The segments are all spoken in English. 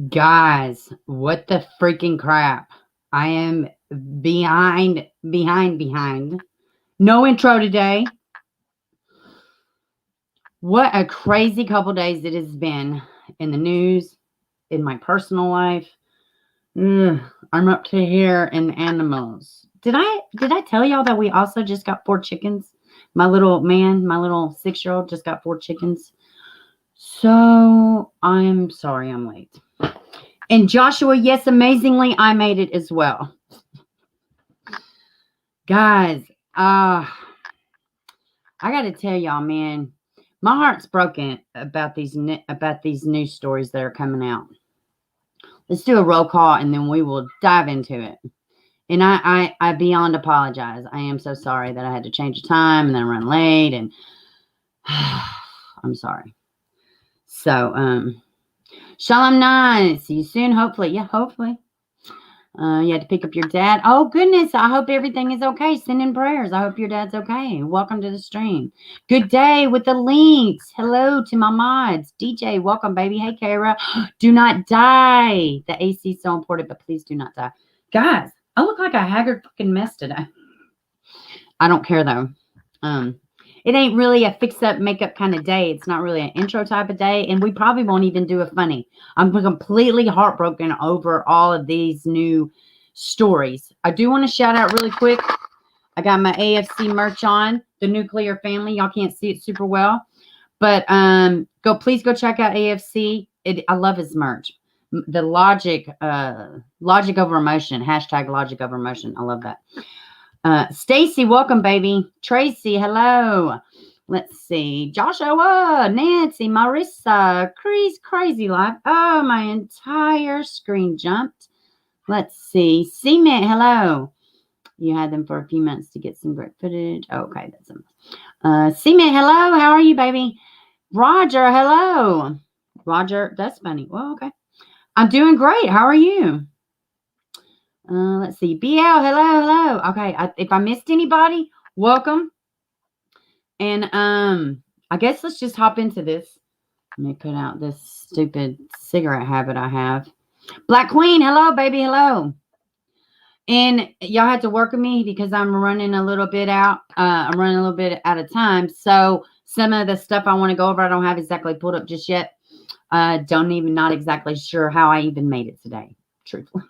Guys, what the freaking crap? I am behind. No intro today. What a crazy couple days it has been in the news, in my personal life. Ugh, I'm up to here in animals. Did I tell y'all that we also just got 4 chickens? My little 6-year-old just got 4 chickens. So I'm sorry I'm late. And Joshua, yes, amazingly, I made it as well. Guys, I got to tell y'all, man, my heart's broken about these news stories that are coming out. Let's do a roll call and then we will dive into it. And I beyond apologize. I am so sorry that I had to change the time and then run late, and I'm sorry. So, Shalom 9. See you soon, hopefully. Yeah, hopefully. You had to pick up your dad. Oh, goodness. I hope everything is okay. Send in prayers. I hope your dad's okay. Welcome to the stream. Good day with the links. Hello to my mods. DJ, welcome, baby. Hey, Kara. Do not die. The AC is so important, but please do not die. Guys, I look like a haggard fucking mess today. I don't care, though. It ain't really a fix-up makeup kind of day. It's not really an intro type of day, and we probably won't even do a funny. I'm completely heartbroken over all of these new stories. I do want to shout out really quick. I got my AFC merch on, the Nuclear Family. Y'all can't see it super well, but please go check out AFC. I love his merch. The logic over emotion. Hashtag logic over emotion. I love that. Stacy, welcome, baby. Tracy, hello. Let's see. Joshua, Nancy, Marissa, Chris, Crazy Life. Oh, my entire screen jumped. Let's see. Cement, hello. You had them for a few months to get some great footage. Okay, that's them. Cement, hello. How are you, baby? Roger, hello. Roger, that's funny. Well, okay. I'm doing great. How are you? Let's see. BL, hello. Okay, if I missed anybody, welcome. And I guess let's just hop into this. Let me put out this stupid cigarette habit I have. Black Queen, hello, baby, hello. And y'all had to work with me because I'm running a little bit out. I'm running a little bit out of time. So some of the stuff I want to go over, I don't have exactly pulled up just yet. Not exactly sure how I even made it today, truthfully.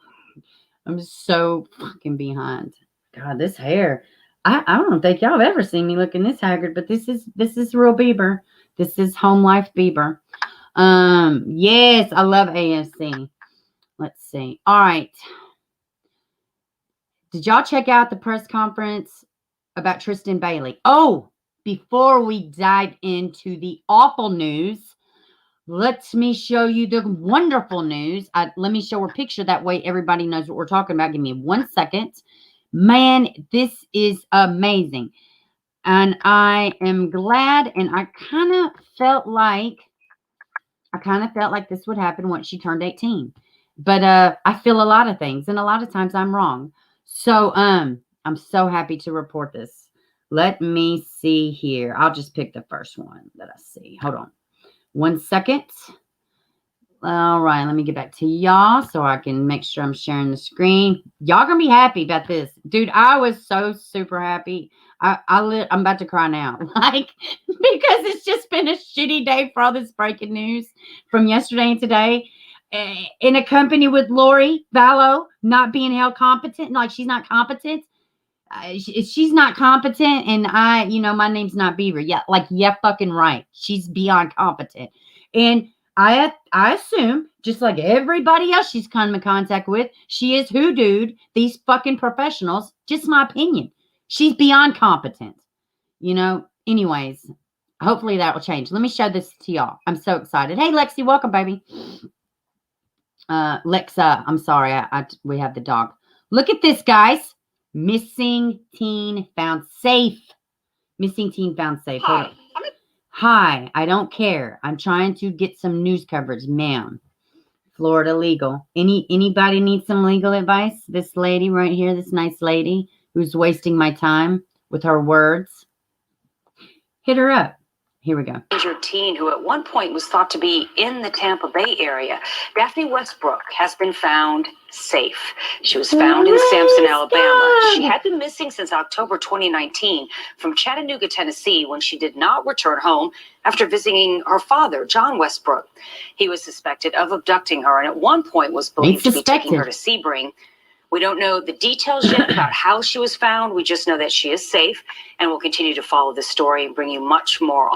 I'm so fucking behind. God, this hair. I don't think y'all have ever seen me looking this haggard, but this is real Bieber. This is home life Bieber. Yes, I love AFC. Let's see. All right. Did y'all check out the press conference about Tristyn Bailey? Oh, before we dive into the awful news, let me show you the wonderful news. Let me show a picture. That way everybody knows what we're talking about. Give me 1 second. Man, this is amazing. And I am glad. And I kind of felt like this would happen once she turned 18. But I feel a lot of things. And a lot of times I'm wrong. So I'm so happy to report this. Let me see here. I'll just pick the first one that I see. Hold on. 1 second. All right, let me get back to y'all so I can make sure I'm sharing the screen. Y'all gonna be happy about this. Dude, I was so super happy. I'm about to cry now. Like, because it's just been a shitty day for all this breaking news from yesterday and today. In a company with Lori Vallow not being held competent, like she's not competent. She's not competent, and my name's not Beaver. Yeah, fucking right. She's beyond competent. And I assume, just like everybody else she's come in contact with, she is hoodooed these fucking professionals. Just my opinion. She's beyond competent. Anyways, hopefully that will change. Let me show this to y'all. I'm so excited. Hey, Lexi, welcome, baby. Lexa, I'm sorry. We have the dog. Look at this, guys. Missing teen found safe. Missing teen found safe. Hi, I don't care. I'm trying to get some news coverage, ma'am. Florida legal. Anybody need some legal advice? This lady right here, this nice lady who's wasting my time with her words. Hit her up. Here we go. Teen who at one point was thought to be in the Tampa Bay area. Daphne Westbrook has been found safe. She was found in Sampson, Alabama. She had been missing since October 2019 from Chattanooga, Tennessee, when she did not return home after visiting her father, John Westbrook. He was suspected of abducting her and at one point was believed to be taking her to Sebring. We don't know the details yet about how she was found. We just know that she is safe, and we'll continue to follow this story and bring you much more.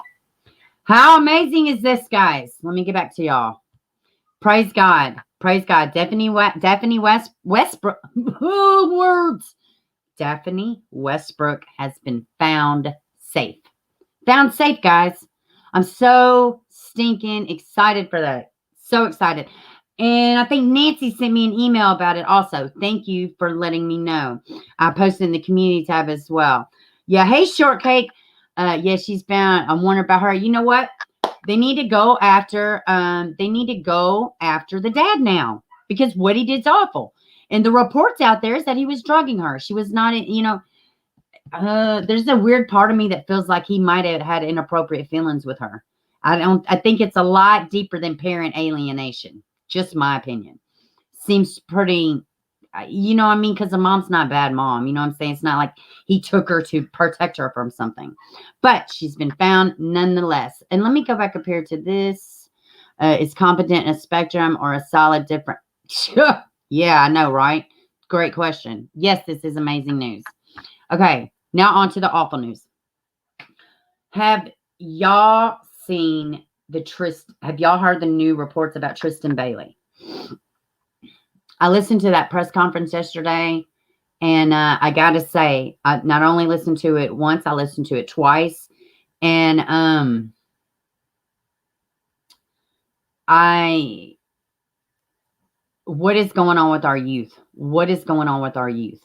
How amazing is this, guys? Let me get back to y'all. Praise God. Praise God. Daphne Westbrook. Oh, words. Daphne Westbrook has been found safe. Found safe, guys. I'm so stinking excited for that. So excited. And I think Nancy sent me an email about it also. Thank you for letting me know. I posted in the community tab as well. Yeah. Hey, Shortcake. Yeah, she's found. I'm wondering about her. You know what? They need to go after. They need to go after the dad now because what he did's awful. And the reports out there is that he was drugging her. She was not. You know, there's a weird part of me that feels like he might have had inappropriate feelings with her. I think it's a lot deeper than parent alienation. Just my opinion. Seems pretty. You know what I mean? Because the mom's not a bad mom. You know what I'm saying? It's not like he took her to protect her from something. But she's been found nonetheless. And let me go back up here to this. Is competent in a spectrum or a solid different? Yeah, I know, right? Great question. Yes, this is amazing news. Okay, now on to the awful news. Have y'all seen have y'all heard the new reports about Tristyn Bailey? I listened to that press conference yesterday, and I got to say, I not only listened to it once, I listened to it twice. And what is going on with our youth? What is going on with our youth?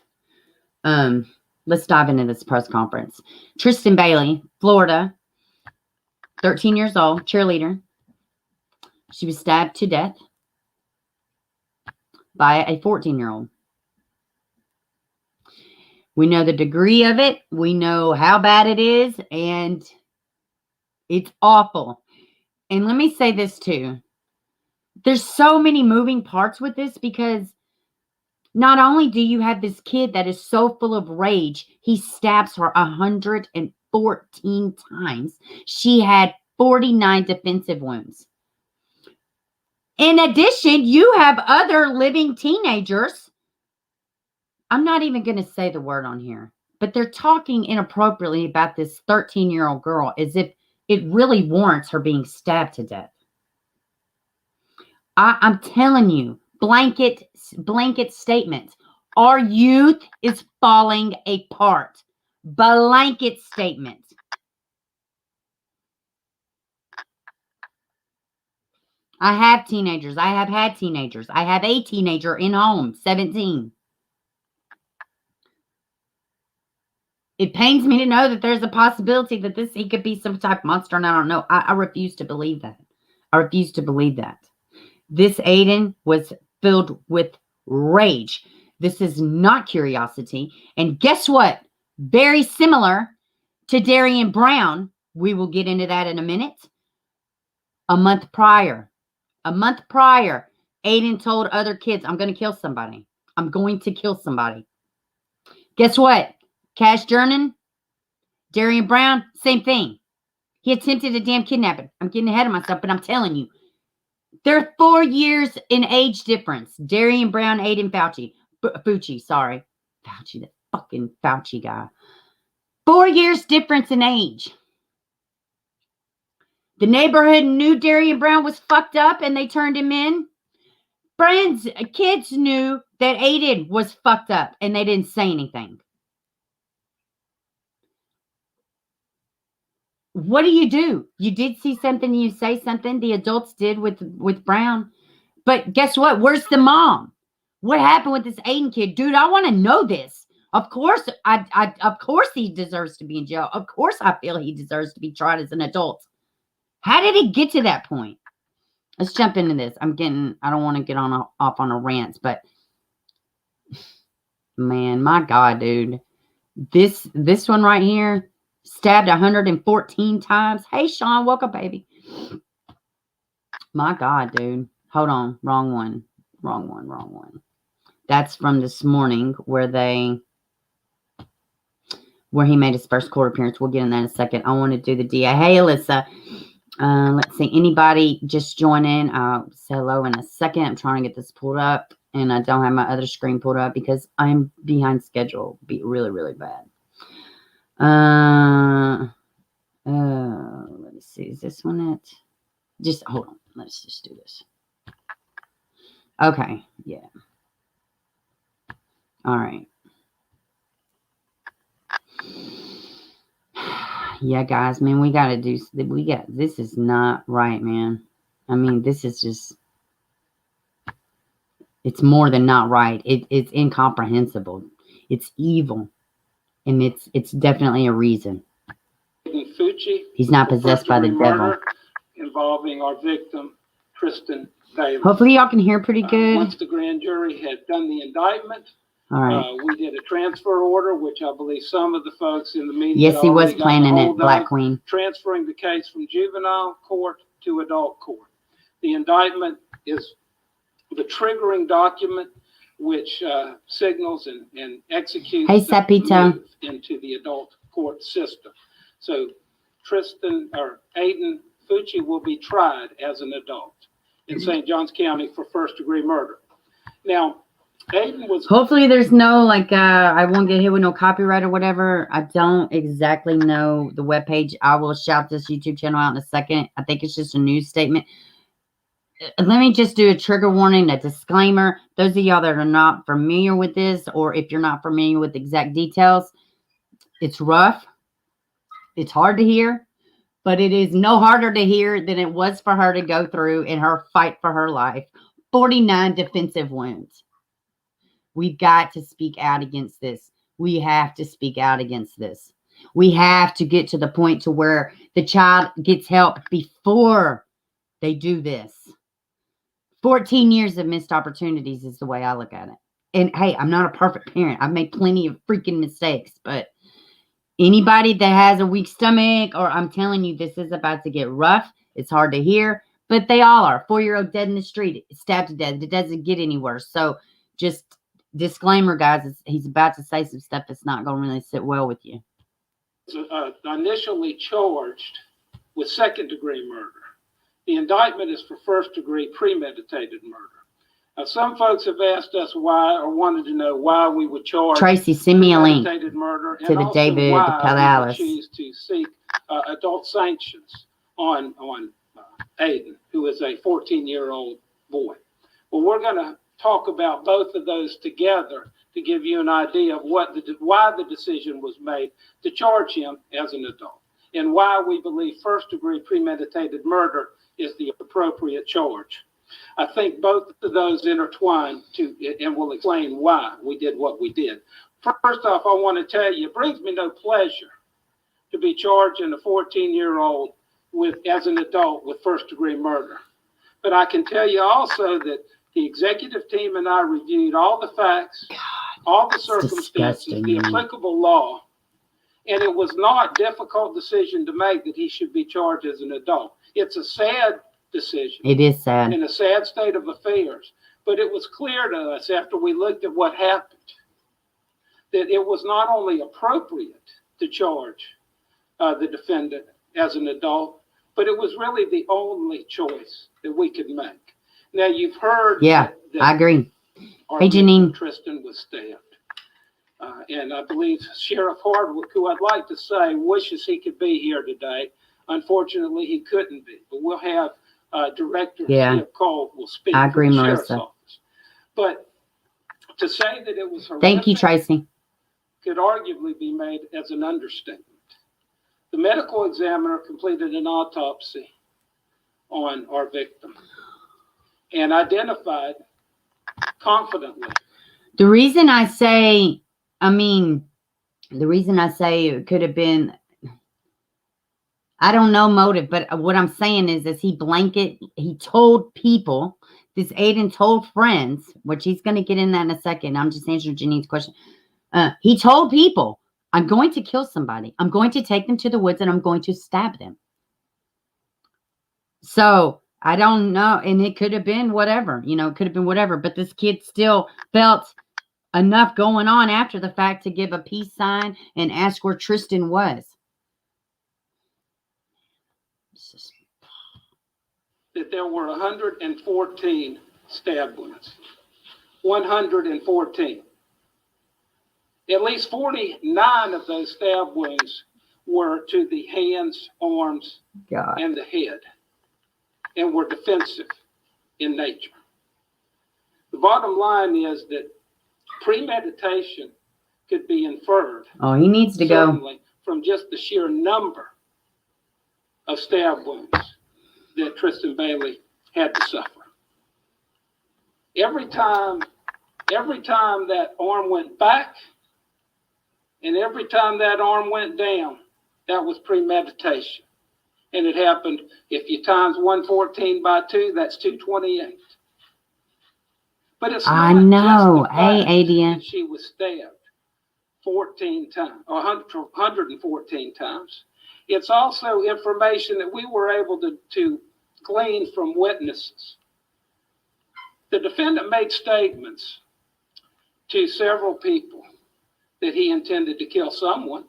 Let's dive into this press conference. Tristyn Bailey, Florida, 13 years old, cheerleader. She was stabbed to death by a 14-year-old. We know the degree of it. We know how bad it is, and it's awful. And let me say this too. There's so many moving parts with this because not only do you have this kid that is so full of rage, he stabs her 114 times. She had 49 defensive wounds. In addition, you have other living teenagers. I'm not even going to say the word on here, but they're talking inappropriately about this 13-year-old girl as if it really warrants her being stabbed to death. I'm telling you, blanket statement. Our youth is falling apart. Blanket statement. I have teenagers. I have had teenagers. I have a teenager in home, 17. It pains me to know that there's a possibility that he could be some type of monster, and I don't know. I refuse to believe that. I refuse to believe that. This Aiden was filled with rage. This is not curiosity. And guess what? Very similar to Darrian Brown. We will get into that in a minute. A month prior, Aiden told other kids, I'm going to kill somebody. I'm going to kill somebody. Guess what? Cash Gernon, Darrian Brown, same thing. He attempted a damn kidnapping. I'm getting ahead of myself, but I'm telling you. They're 4 years in age difference. Darrian Brown, Aiden Fauci. Fauci, the fucking Fauci guy. 4 years difference in age. The neighborhood knew Darrian Brown was fucked up and they turned him in. Kids knew that Aiden was fucked up and they didn't say anything. What do? You did see something, you say something. The adults did with Brown. But guess what? Where's the mom? What happened with this Aiden kid? Dude, I want to know this. Of course, of course he deserves to be in jail. Of course I feel he deserves to be tried as an adult. How did it get to that point? Let's jump into this. I don't want to get off on a rant, but man, my God, dude. This one right here, Stabbed 114 times. Hey, Sean, welcome, baby. My God, dude. Hold on. Wrong one. That's from this morning where he made his first court appearance. We'll get in that in a second. I want to do the DA. Hey, Alyssa. Let's see. Anybody just join in? I'll say hello in a second. I'm trying to get this pulled up, and I don't have my other screen pulled up because I'm behind schedule. Be really, really bad. Let me see. Is this one it? Just hold on. Let's just do this. Okay. Yeah. All right. Yeah, guys, man, this is not right, man. I mean, this is just, it's more than not right. It's incomprehensible. It's evil. And it's definitely a reason. He's not possessed by the devil. Involving our victim, Tristyn Bailey. Hopefully y'all can hear pretty good. Once the grand jury had done the indictment, all right. We did a transfer order, which I believe some of the folks in the media. Yes, he was planning it, Black Queen. Transferring the case from juvenile court to adult court. The indictment is the triggering document which signals and executes Sapito. into the adult court system. So Aiden Fucci will be tried as an adult in St. Johns County for first-degree murder. Now, Aiden was... Hopefully there's no, I won't get hit with no copyright or whatever. I don't exactly know the webpage. I will shout this YouTube channel out in a second. I think it's just a news statement. Let me just do a trigger warning, a disclaimer. Those of y'all that are not familiar with this, or if you're not familiar with exact details, it's rough. It's hard to hear. But it is no harder to hear than it was for her to go through in her fight for her life. 49 defensive wounds. We've got to speak out against this. We have to speak out against this. We have to get to the point to where the child gets help before they do this. 14 years of missed opportunities is the way I look at it. And hey, I'm not a perfect parent. I've made plenty of freaking mistakes, but anybody that has a weak stomach, or I'm telling you, this is about to get rough. It's hard to hear, but they all are. 4-year-old dead in the street, stabbed to death. It doesn't get any worse. So just disclaimer, guys, he's about to say some stuff that's not going to really sit well with you. Initially charged with second-degree murder. The indictment is for first-degree premeditated murder. Now, some folks have asked us why, or wanted to know why we would charge Tracy, send me a link murder, to the David Palalis. Choose to seek adult sanctions on Aiden, who is a 14-year-old boy. Well, we're going to talk about both of those together to give you an idea of why the decision was made to charge him as an adult, and why we believe first-degree premeditated murder is the appropriate charge. I think both of those intertwine and will explain why we did what we did. First off, I want to tell you, it brings me no pleasure to be charging a 14-year-old as an adult with first-degree murder. But I can tell you also that the executive team and I reviewed all the facts, all the circumstances, the applicable law, and it was not a difficult decision to make that he should be charged as an adult. It's a sad decision. It is sad. In a sad state of affairs. But it was clear to us after we looked at what happened that it was not only appropriate to charge the defendant as an adult, but it was really the only choice that we could make. Now, you've heard that I agree. Hey, Janine. Tristyn was stabbed. And I believe Sheriff Hardwick, who I'd like to say wishes he could be here today. Unfortunately, he couldn't be. But we'll have Director Skip Cole will speak. I agree, for the Marissa. Sheriff's Office. But to say that it was horrific, thank you, Tracy, could arguably be made as an understatement. The medical examiner completed an autopsy on our victim and identified confidently. The reason I say it could have been, I don't know motive, but what I'm saying is he told people, this Aiden told friends, which he's going to get in that in a second. I'm just answering Janine's question. He told people I'm going to kill somebody. I'm going to take them to the woods and I'm going to stab them. So I don't know. And it could have been whatever, it could have been whatever. But this kid still felt enough going on after the fact to give a peace sign and ask where Tristyn was. That there were 114 stab wounds. 114. At least 49 of those stab wounds were to the hands, arms, God. and the head, and were defensive in nature. The bottom line is that premeditation could be inferred. Oh, he needs to go. From just the sheer number of stab wounds that Tristyn Bailey had to suffer. Every time that arm went back, and every time that arm went down, that was premeditation. And it happened, if you times 114 by 2, that's 228. But it's I not know. just the fact Hey, Adrian. that she was stabbed 14 times, or 114 times. It's also information that we were able to glean from witnesses. The defendant made statements to several people that he intended to kill someone.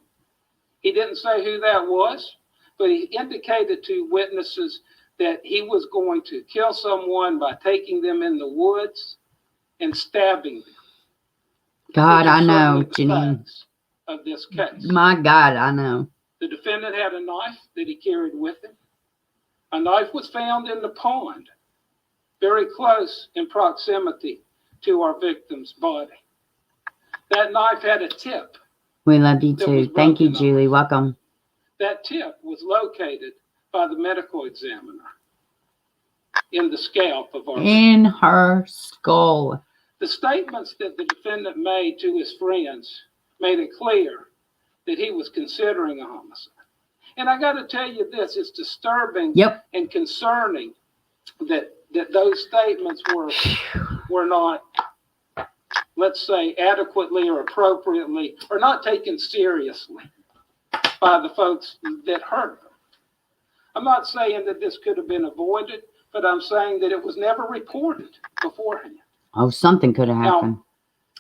He didn't say who that was, but he indicated to witnesses that he was going to kill someone by taking them in the woods and stabbing them. God, I know, Janine. Of this case. My God, I know. The defendant had a knife that he carried with him. A knife was found in the pond, very close in proximity to our victim's body. That knife had a tip. We love you too. Thank you, Julie. Welcome. That tip was located by the medical examiner in the scalp of our victim. In her skull. The statements that the defendant made to his friends made it clear that he was considering a homicide. And I got to tell you this, it's disturbing and concerning that those statements were not, let's say, adequately or appropriately, or not taken seriously by the folks that heard them. I'm not saying that this could have been avoided, but I'm saying that it was never reported beforehand. Oh, something could have happened.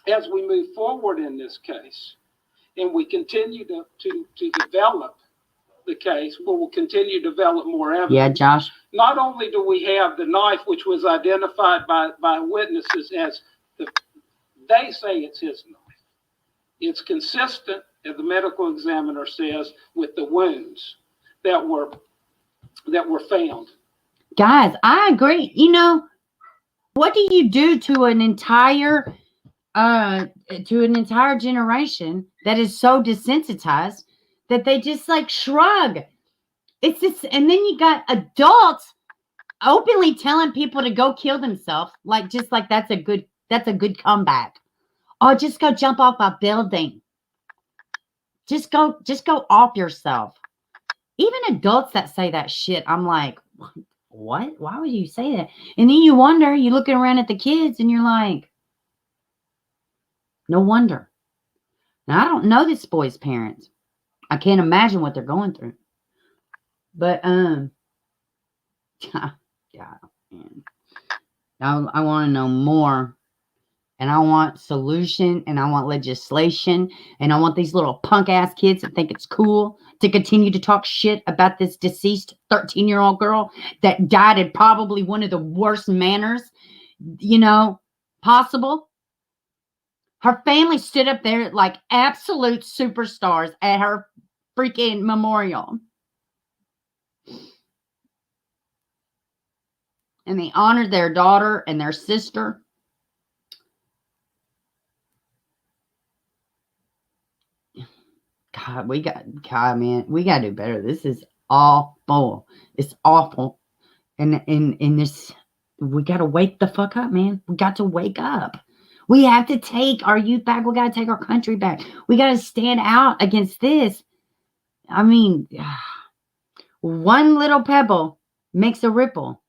Now, as we move forward in this case, and we continue to develop the case, we will continue to develop more evidence. Yeah, Josh. Not only do we have the knife, which was identified by witnesses as they say it's his knife. It's consistent, as the medical examiner says, with the wounds that were found. Guys, I agree. What do you do to an entire generation that is so desensitized that they just like shrug? It's just, and then you got adults openly telling people to go kill themselves, just like that's a good comeback. Oh, just go jump off a building. Just go off yourself. Even adults that say that shit, I'm like, what? Why would you say that? And then you wonder, you're looking around at the kids and you're like, no wonder. Now, I don't know this boy's parents. I can't imagine what they're going through. But, yeah, man. I want to know more. And I want solution, and I want legislation, and I want these little punk-ass kids that think it's cool to continue to talk shit about this deceased 13-year-old girl that died in probably one of the worst manners, possible. Her family stood up there like absolute superstars at her freaking memorial. And they honored their daughter and their sister. God, we got to do better. This is awful. It's awful. And this, we got to wake the fuck up, man. We got to wake up. We have to take our youth back. We got to take our country back. We got to stand out against this. I mean, one little pebble makes a ripple.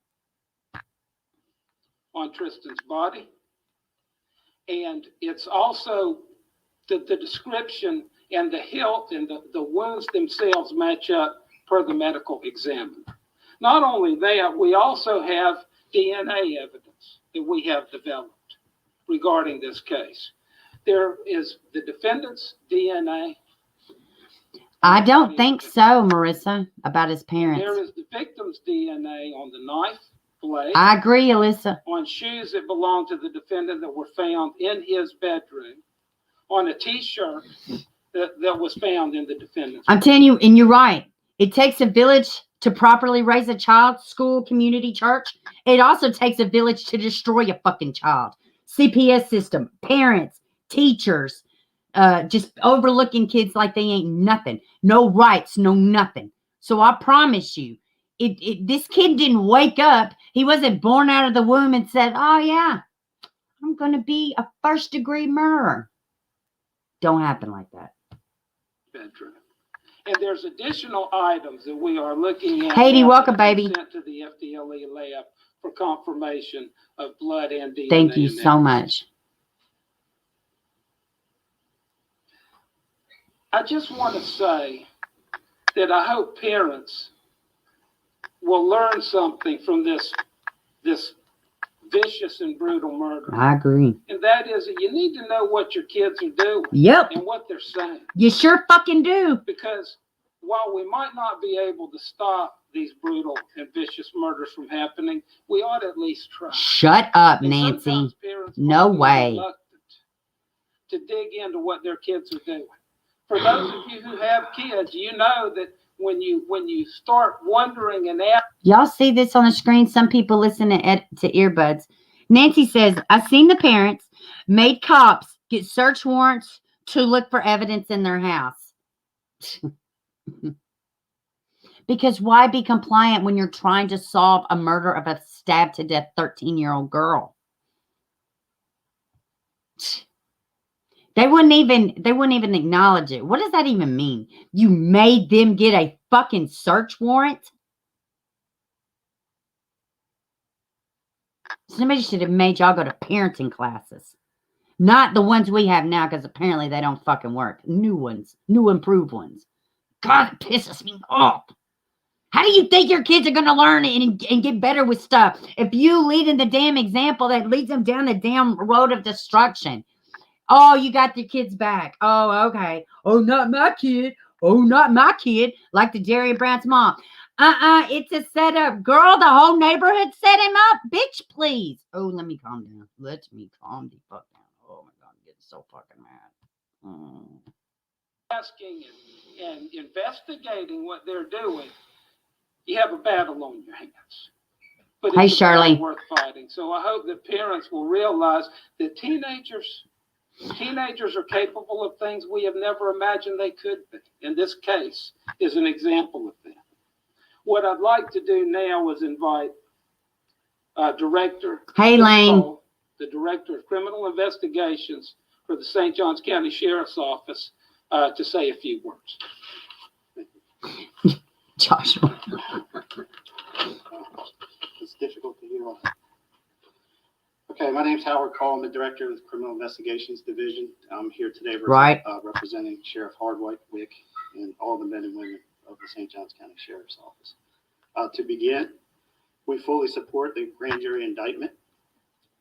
On Tristyn's body. And it's also the description and the hilt and the wounds themselves match up per the medical examiner. Not only that, we also have DNA evidence that we have developed regarding this case. There is the defendant's DNA. I don't think so, Marissa, about his parents. There is the victim's DNA on the knife blade. I agree, Alyssa. On shoes that belonged to the defendant that were found in his bedroom. On a T-shirt that was found in the defendant's I'm telling you, and you're right. It takes a village to properly raise a child, school, community, church. It also takes a village to destroy a fucking child. CPS system, parents, teachers, just overlooking kids like they ain't nothing. No rights, no nothing. So I promise you, this kid didn't wake up. He wasn't born out of the womb and said, oh yeah, I'm going to be a first-degree murderer. Don't happen like that. bedroom. And there's additional items that we are looking at. Haiti, welcome, baby. Sent to the FDLE lab for confirmation of blood and DNA. Thank you so much. I just want to say that I hope parents will learn something from this vicious and brutal murder. I agree. And that is that you need to know what your kids are doing. Yep. And what they're saying. You sure fucking do. Because while we might not be able to stop these brutal and vicious murders from happening, we ought to at least try. Shut up, And Nancy. sometimes parents No might be way. reluctant to dig into what their kids are doing. For those of you who have kids, you know that when you start wondering and asking. Y'all see this on the screen? Some people listen to earbuds. Nancy says, I've seen the parents made cops get search warrants to look for evidence in their house. Because why be compliant when you're trying to solve a murder of a stabbed to death 13-year-old girl? They wouldn't even acknowledge it. What does that even mean? You made them get a fucking search warrant? Somebody should have made y'all go to parenting classes. Not the ones we have now, because apparently they don't fucking work. New ones. New improved ones. God, it pisses me off. How do you think your kids are going to learn and get better with stuff if you lead in the damn example that leads them down the damn road of destruction? Oh, you got your kids back. Oh, okay. Oh, not my kid. Oh, not my kid. Like the Darrian Brown's mom. It's a setup. Girl, the whole neighborhood set him up. Bitch, please. Oh, let me calm down. Let me calm the fuck down. Oh, my God. I'm getting so fucking mad. Asking and investigating what they're doing, you have a battle on your hands. But Hey, it's a Shirley. battle worth fighting. So I hope that parents will realize that teenagers are capable of things we have never imagined they could be. And this case is an example of that. What I'd like to do now is invite Director Hey, Lane. the Director of Criminal Investigations for the St. Johns County Sheriff's Office to say a few words. Joshua. It's difficult to hear. Okay, my name's Howard Call. I'm the Director of the Criminal Investigations Division. I'm here today representing Sheriff Hardwick, Wick, and all the men and women of the St. Johns County Sheriff's Office. To begin, we fully support the grand jury indictment,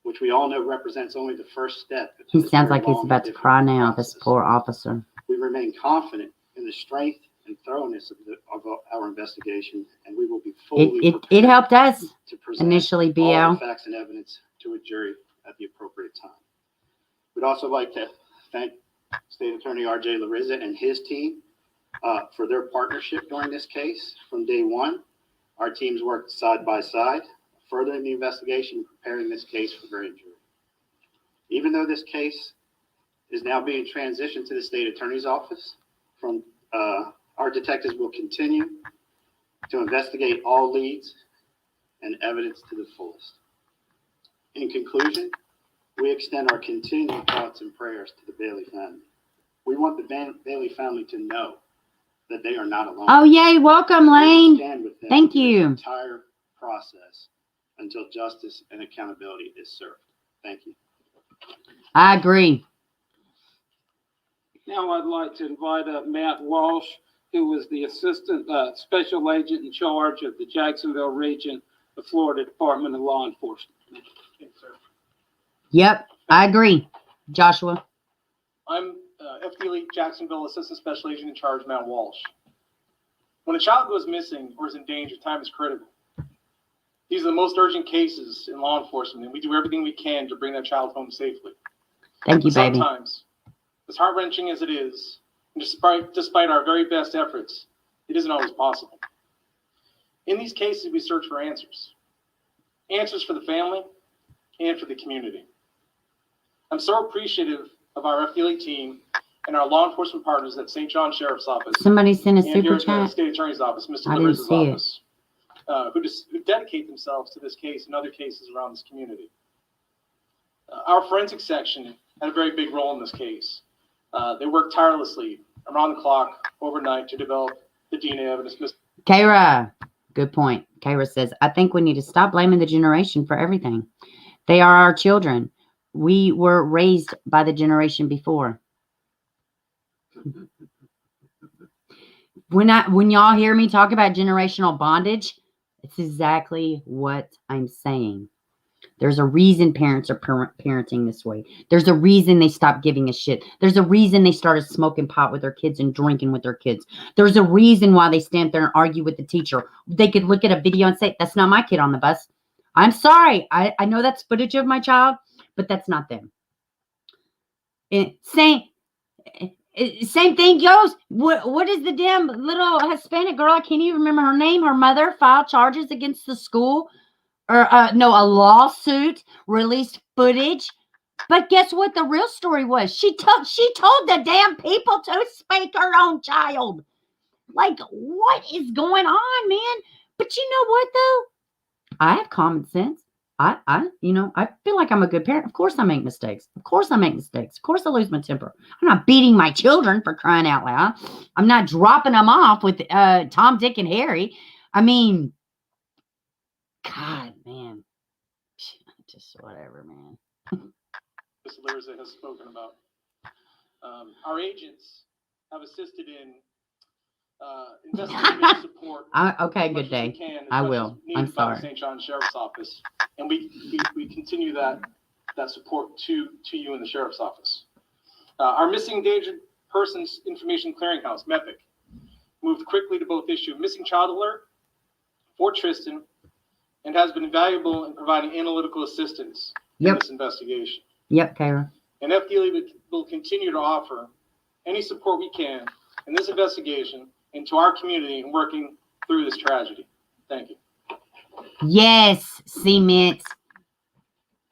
which we all know represents only the first step. He sounds like he's about to cry now, this poor officer. We remain confident in the strength and thoroughness of our investigation, and we will be fully It helped us to present initially, BL. all the facts and evidence to a jury at the appropriate time. We'd also like to thank State Attorney R.J. Larizza and his team for their partnership during this case. From day one, our teams worked side by side, furthering the investigation and preparing this case for grand jury. Even though this case is now being transitioned to the State Attorney's Office, our detectives will continue to investigate all leads and evidence to the fullest. In conclusion, we extend our continued thoughts and prayers to the Bailey family. We want the Bailey family to know that they are not alone. Oh, yay. Welcome, We will Lane. stand with them Thank through you. this entire process until justice and accountability is served. Thank you. I agree. Now I'd like to invite up Matt Walsh, who was the Assistant Special Agent in charge of the Jacksonville region of Florida Department of Law Enforcement. Yes, sir. Yep, I agree, Joshua. I'm FD Jacksonville Assistant Special Agent in charge, Matt Walsh. When a child goes missing or is in danger, time is critical. These are the most urgent cases in law enforcement, and we do everything we can to bring that child home safely. Thank you, baby. Sometimes, as heart-wrenching as it is, and despite our very best efforts, it isn't always possible. In these cases, we search for answers. Answers for the family and for the community. I'm so appreciative of our FDLE team and our law enforcement partners at St. John Sheriff's Office. Somebody sent a and here super at the chat. State Attorney's Office, Mr. I didn't Larizza's see it. office, who dedicate themselves to this case and other cases around this community. Our forensic section had a very big role in this case. They worked tirelessly around the clock overnight to develop the DNA evidence. Kara, good point. Kara says, I think we need to stop blaming the generation for everything. They are our children. We were raised by the generation before. When y'all hear me talk about generational bondage, it's exactly what I'm saying. There's a reason parents are parenting this way. There's a reason they stopped giving a shit. There's a reason they started smoking pot with their kids and drinking with their kids. There's a reason why they stand there and argue with the teacher. They could look at a video and say, that's not my kid on the bus. I'm sorry. I know that's footage of my child, but that's not them. Same thing goes. What is the damn little Hispanic girl? I can't even remember her name. Her mother filed charges against the school. Or a lawsuit, released footage. But guess what the real story was? She told the damn people to spank her own child. Like, what is going on, man? But you know what, though? I have common sense. I feel like I'm a good parent. Of course I make mistakes. Of course I lose my temper. I'm not beating my children, for crying out loud. I'm not dropping them off with Tom, Dick, and Harry. I mean, God, man. Just whatever, man. Ms. Larizza has spoken about. Our agents have assisted in investigative support. Okay, good day. I will. I'm sorry. St. John Sheriff's Office, and we continue that support to you in the Sheriff's Office. Our Missing Endangered Persons Information Clearinghouse, MEPIC, moved quickly to both issue a missing child alert for Tristyn and has been valuable in providing analytical assistance in this investigation. Yep, Kara. And FDLE will continue to offer any support we can in this investigation and to our community in working through this tragedy. Thank you. Yes, Cement.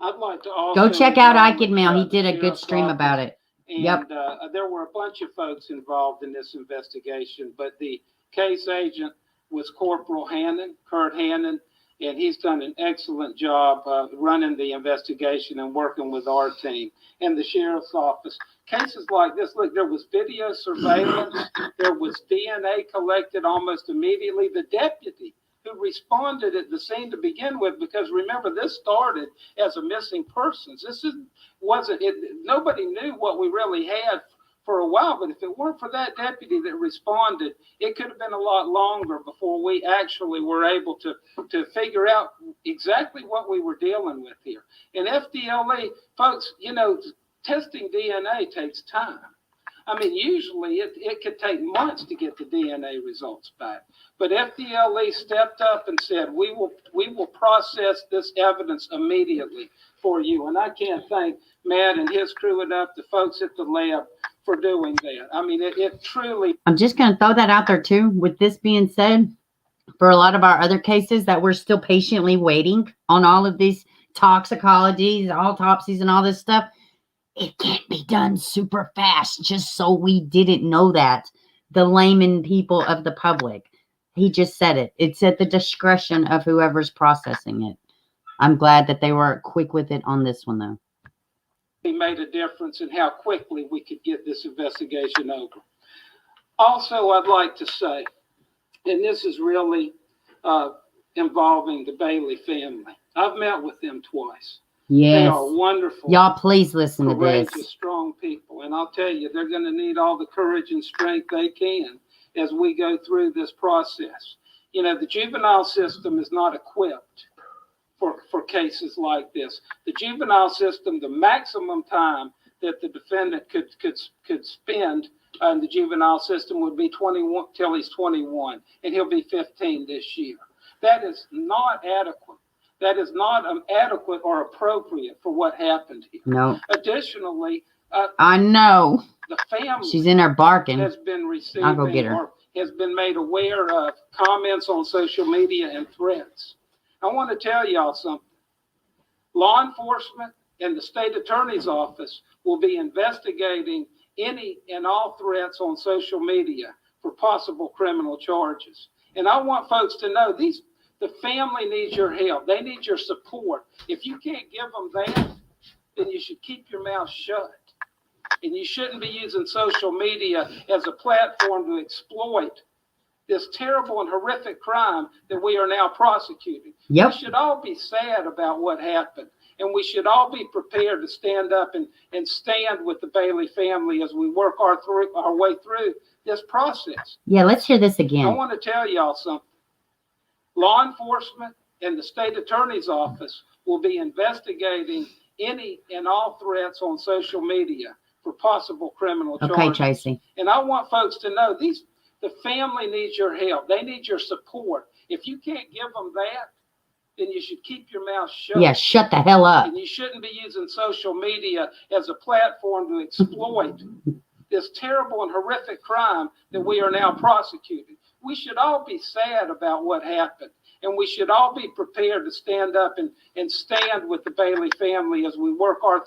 I'd like to also go check out Ike acknowledge, and Mel. He did a good Sheriff's stream Office. about it. And there were a bunch of folks involved in this investigation, but the case agent was Corporal Kurt Hannon, and he's done an excellent job running the investigation and working with our team and the Sheriff's Office. Cases like this, look, there was video surveillance, there was DNA collected almost immediately. The deputy who responded at the scene to begin with, because remember, this started as a missing persons. Nobody knew what we really had for a while, but if it weren't for that deputy that responded, it could have been a lot longer before we actually were able to figure out exactly what we were dealing with here. And FDLE, folks, testing DNA takes time. I mean, usually it could take months to get the DNA results back. But FDLE stepped up and said, we will process this evidence immediately for you. And I can't thank Matt and his crew enough, the folks at the lab, for doing that. I mean, it truly. I'm just going to throw that out there, too. With this being said, for a lot of our other cases that we're still patiently waiting on all of these toxicologies, autopsies, and all this stuff, it can't be done super fast, just so we didn't know that. The layman people of the public. He just said it. It's at the discretion of whoever's processing it. I'm glad that they were quick with it on this one, though. Made a difference in how quickly we could get this investigation over. Also, I'd like to say, and this is really involving the Bailey family. I've met with them twice. Yes. They are wonderful. Y'all, please listen to courageous, this. strong people. And And I'll tell you, they're going to need all the courage and strength they can as we go through this process. You know, the juvenile system is not equipped for cases like this. The juvenile system, the maximum time that the defendant could spend in the juvenile system would be 21 till he's 21, and he'll be 15 this year. That is not adequate. That is not adequate or appropriate for what happened here. No. Additionally, I know. the family She's in there barking. has been receiving I'll go get her. or has been made aware of comments on social media and threats. I want to tell y'all something. Law enforcement and the state attorney's office will be investigating any and all threats on social media for possible criminal charges. And I want folks to know the family needs your help. They need your support. If you can't give them that, then you should keep your mouth shut. And you shouldn't be using social media as a platform to exploit this terrible and horrific crime that we are now prosecuting. Yep. We should all be sad about what happened. And we should all be prepared to stand up and stand with the Bailey family as we work our way through this process. Yeah, let's hear this I again. want to tell y'all something. Law enforcement and the state attorney's office will be investigating any and all threats on social media for possible criminal charges. Okay, Tracy. And I want folks to know the family needs your help. They need your support. If you can't give them that, then you should keep your mouth shut. Yeah, shut the hell up. And you shouldn't be using social media as a platform to exploit this terrible and horrific crime that we are now prosecuting. We should all be sad about what happened. And we should all be prepared to stand up and stand with the Bailey family as we work our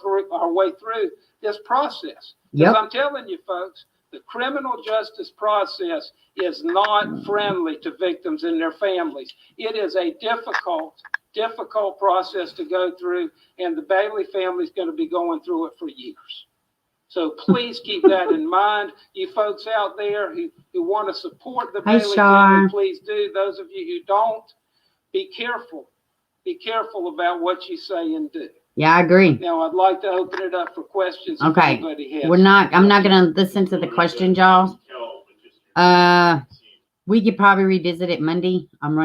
way through this process. Because Yep. I'm telling you, folks, the criminal justice process is not friendly to victims and their families. It is a difficult process to go through, and the Bailey family is going to be going through it for years. So please keep that in mind. You folks out there who want to support the Hey, Bailey Shar. family, please do. Those of you who don't, be careful. Be careful about what you say and do. Yeah, I agree. Now, I'd like to open it up for questions. If Okay. anybody has. I'm not going to listen to the questions, y'all. We could probably revisit it Monday. I'm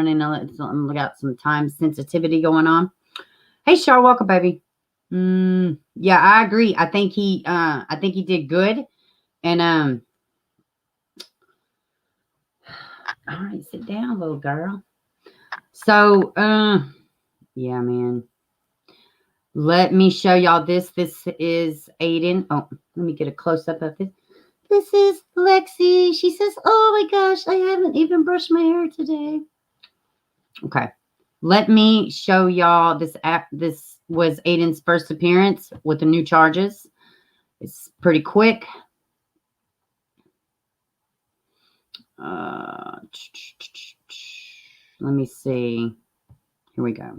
got some time sensitivity going on. Hey, Shar, welcome, baby. Yeah, I agree. I think he did good. And, all right, sit down, little girl. So, yeah, man. Let me show y'all this. This is Aiden. Oh, let me get a close-up of this. This is Lexi. She says, oh my gosh, I haven't even brushed my hair today. Okay. Let me show y'all this app. This was Aiden's first appearance with the new charges. It's pretty quick. Let me see. Here we go.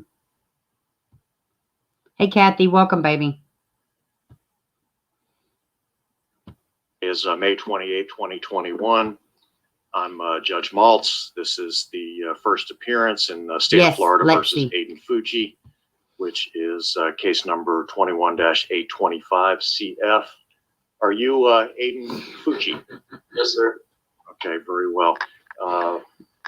Hey, Kathy. Welcome, baby. Is May 28, 2021. I'm Judge Maltz. This is the first appearance in the state of Florida versus Aiden Fucci, which is case number 21-825 CF. Are you Aiden Fucci? Yes, sir. Okay, very well.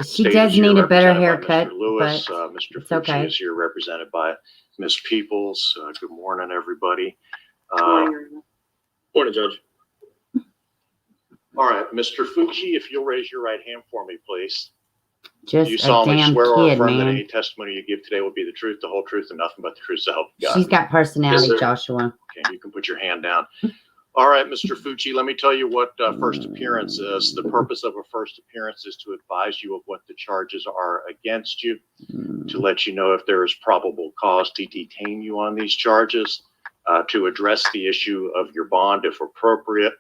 She does need a better haircut, Mr. Lewis, but Mr. it's Fucci okay. is here represented by Ms. Peoples. Good morning, everybody. Morning, Judge. All right, Mr. Fucci, if you'll raise your right hand for me, please. Just You a solemnly damn swear or kid, affirm that man. any testimony you give today will be the truth, the whole truth, and nothing but the truth, so help you God. She's got personality, Yes, sir. Joshua. Okay, you can put your hand down. All right, Mr. Fucci, let me tell you what first appearance is. The purpose of a first appearance is to advise you of what the charges are against you, to let you know if there is probable cause to detain you on these charges, to address the issue of your bond if appropriate,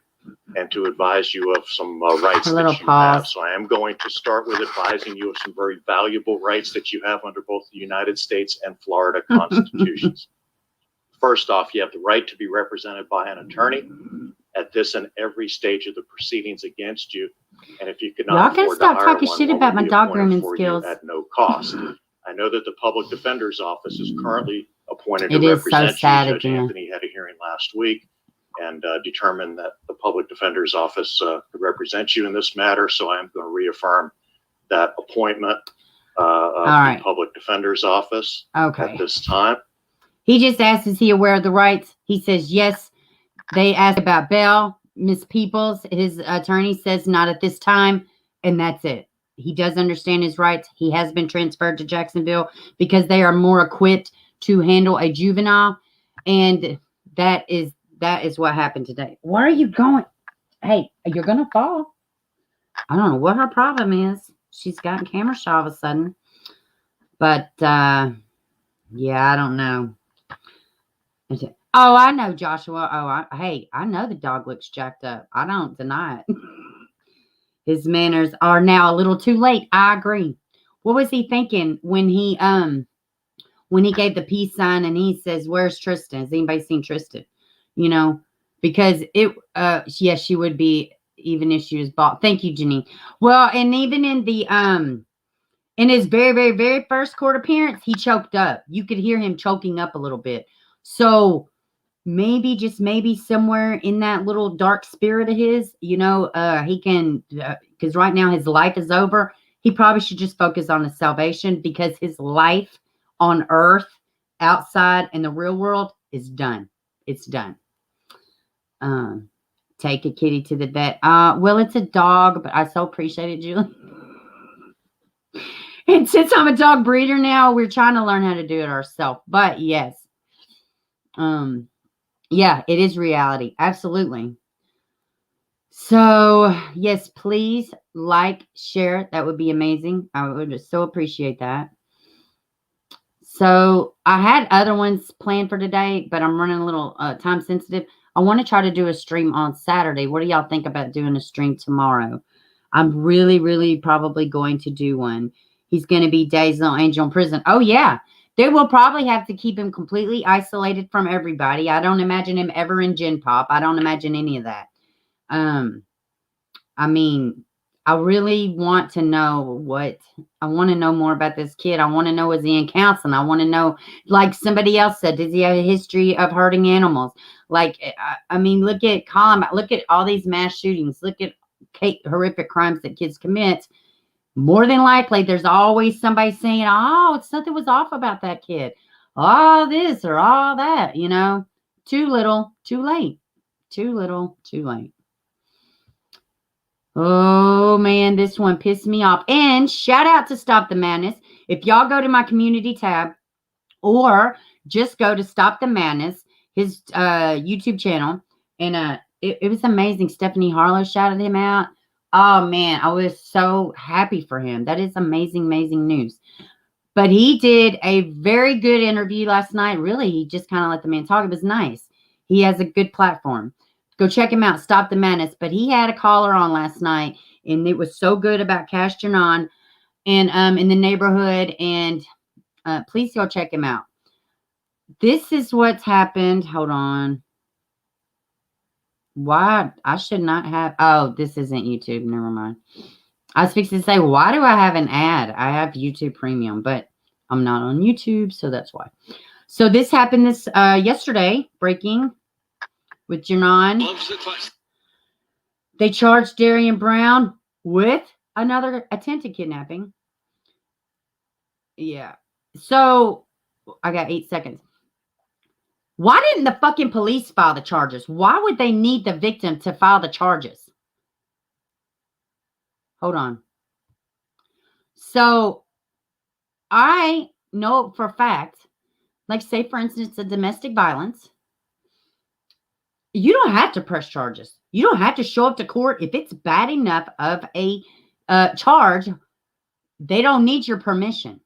and to advise you of some rights A little that you pause. have. So I am going to start with advising you of some very valuable rights that you have under both the United States and Florida constitutions. First off, you have the right to be represented by an attorney at this and every stage of the proceedings against you. And if you Y'all cannot gotta afford stop to hire talking one, shit one about will my be dog appointed grooming for you skills. at no cost. I know that the Public Defender's Office is currently appointed It to is so represent sad you. Judge again. Anthony had a hearing last week. and determined that the public defender's office could represent you in this matter. So I am going to reaffirm that appointment of right. the public defender's office Okay. at this time. He just asked, is he aware of the rights? He says, yes. They asked about bail. Miss Peoples, his attorney, says not at this time. And that's it. He does understand his rights. He has been transferred to Jacksonville because they are more equipped to handle a juvenile. And that is what happened today. Where are you going? Hey, you're going to fall. I don't know what her problem is. She's gotten camera shy all of a sudden. But, yeah, I don't know. Oh, I know, Joshua. Hey, I know the dog looks jacked up. I don't deny it. His manners are now a little too late. I agree. What was he thinking when he gave the peace sign and he says, "Where's Tristan? Has anybody seen Tristan?" You know, because yes, she would be even if she was bought. Thank you, Jenny. Well, and even in the in his very, very, very first court appearance, he choked up. You could hear him choking up a little bit. So maybe, just maybe somewhere in that little dark spirit of his, you know, he can, because right now his life is over. He probably should just focus on his salvation because his life on earth, outside in the real world, is done. It's done. Take a kitty to the vet. Well, it's a dog, but I so appreciate it, Julie. And since I'm a dog breeder now, we're trying to learn how to do it ourselves. But yes. Yeah, it is reality. Absolutely. So, yes, please like, share. That would be amazing. I would so appreciate that. So, I had other ones planned for today, but I'm running a little time sensitive. I want to try to do a stream on Saturday. What do y'all think about doing a stream tomorrow? I'm really, really probably going to do one. He's going to be Days on Angel in prison. Oh, yeah. They will probably have to keep him completely isolated from everybody. I don't imagine him ever in Gen Pop. I don't imagine any of that. I mean, I really want to know I want to know more about this kid. I want to know, is he in counseling? I want to know, like somebody else said, does he have a history of hurting animals? Like, I mean, look at Columbine. Look at all these mass shootings. Look at horrific crimes that kids commit. More than likely, there's always somebody saying, oh, something was off about that kid. All this or all that, you know. Too little, too late. Too little, too late. Oh, man, this one pissed me off. And shout out to Stop the Madness. If y'all go to my community tab or just go to Stop the Madness, his YouTube channel, and it was amazing. Stephanie Harlow shouted him out. Oh, man, I was so happy for him. That is amazing, amazing news. But he did a very good interview last night. Really, he just kind of let the man talk. It was nice. He has a good platform. Go check him out, Stop the Madness. But he had a caller on last night, and it was so good about Cash Gernon and in the neighborhood. And please go check him out. This is what's happened. Hold on. Why? I should not have. Oh, this isn't YouTube. Never mind. I was fixing to say, why do I have an ad? I have YouTube Premium, but I'm not on YouTube, so that's why. So this happened yesterday, breaking with Gernon. They charged Darrian Brown with another attempted kidnapping. Yeah. So I got 8 seconds. Why didn't the fucking police file the charges? Why would they need the victim to file the charges? Hold on. So I know for a fact, like say for instance, a domestic violence, you don't have to press charges. You don't have to show up to court. If it's bad enough of a charge, they don't need your permission.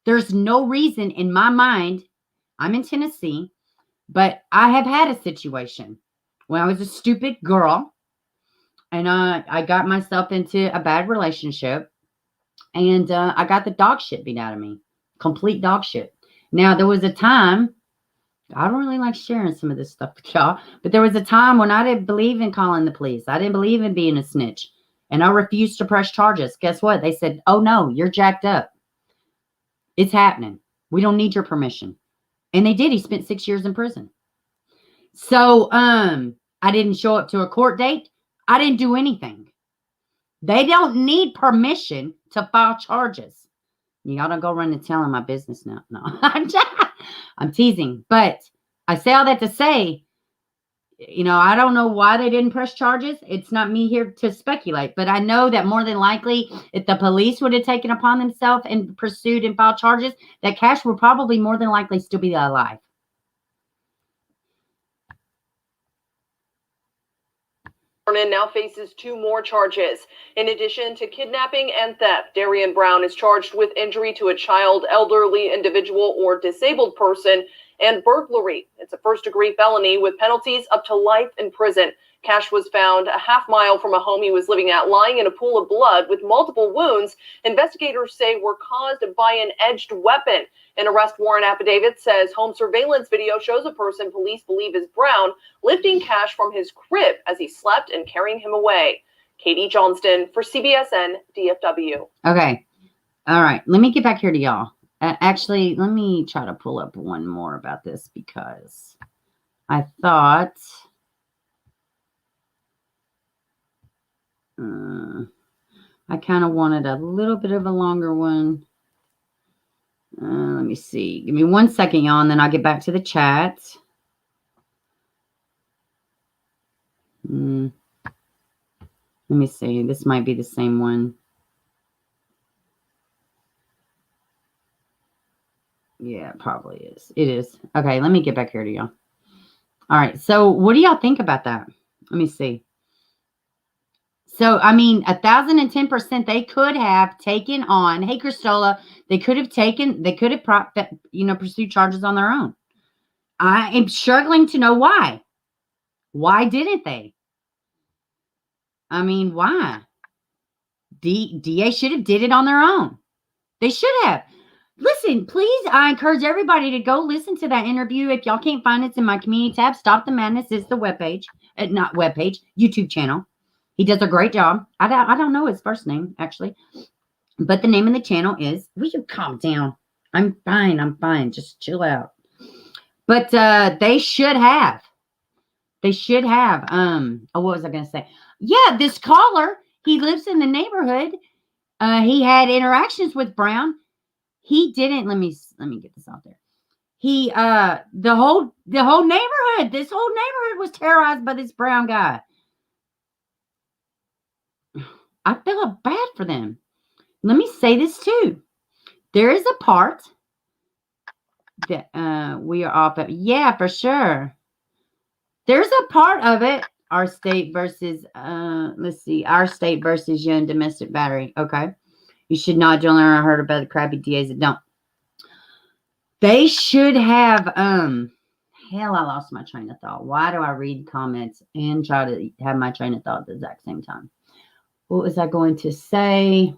There's no reason in my mind. I'm in Tennessee, but I have had a situation when I was a stupid girl and I got myself into a bad relationship and I got the dog shit beat out of me. Complete dog shit. Now, there was a time, I don't really like sharing some of this stuff with y'all, but there was a time when I didn't believe in calling the police. I didn't believe in being a snitch and I refused to press charges. Guess what? They said, oh no, you're jacked up. It's happening. We don't need your permission. And they did. He spent 6 years in prison. So, I didn't show up to a court date. I didn't do anything. They don't need permission to file charges. Y'all don't go run and telling my business now. No, I'm teasing. But I say all that to say, I don't know why they didn't press charges. It's not me here to speculate. But I know that more than likely, if the police would have taken upon themselves and pursued and filed charges, that Cash would probably more than likely still be alive. Gernon now faces 2 more charges. In addition to kidnapping and theft, Darrian Brown is charged with injury to a child, elderly individual, or disabled person, and burglary. It's a first-degree felony with penalties up to life in prison. Cash was found a half-mile from a home he was living at, lying in a pool of blood with multiple wounds investigators say were caused by an edged weapon. An arrest warrant affidavit says home surveillance video shows a person police believe is Brown lifting Cash from his crib as he slept and carrying him away. Katie Johnston for CBSN DFW. Okay. All right. Let me get back here to y'all. Actually, let me try to pull up one more about this because I thought I kind of wanted a little bit of a longer one. Let me see. Give me 1 second, y'all, and then I'll get back to the chat. Let me see. This might be the same one. Yeah, it probably is. It is. Okay, let me get back here to y'all. All right. So what do y'all think about that? Let me see. So, 1,010% they could have taken on, hey, Cristola, they could have pursued charges on their own. I am struggling to know why. Why didn't they? Why? DA should have did it on their own. They should have. Listen, please, I encourage everybody to go listen to that interview. If y'all can't find it, it's in my community tab. Stop the Madness is the webpage. Not webpage, YouTube channel. He does a great job. I don't know his first name, actually. But the name of the channel is, will you calm down? I'm fine. Just chill out. But they should have. What was I going to say? Yeah, this caller, he lives in the neighborhood. He had interactions with Brown. He didn't, let me get this out there. He, the whole neighborhood, this whole neighborhood was terrorized by this Brown guy. I feel bad for them. Let me say this too. There is a part that we are off at. Yeah, for sure. There's a part of it. Our state versus, our state versus young domestic battery. Okay. You should not join. I heard about the crappy DAs that don't. They should have, I lost my train of thought. Why do I read comments and try to have my train of thought at the exact same time? What was I going to say?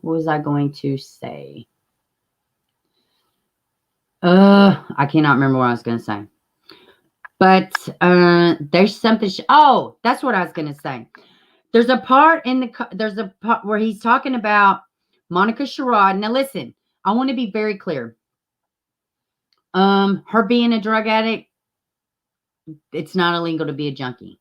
I cannot remember what I was going to say. But there's something. That's what I was going to say. There's a part where he's talking about Monica Sherrod. Now listen, I want to be very clear. Her being a drug addict, it's not illegal to be a junkie.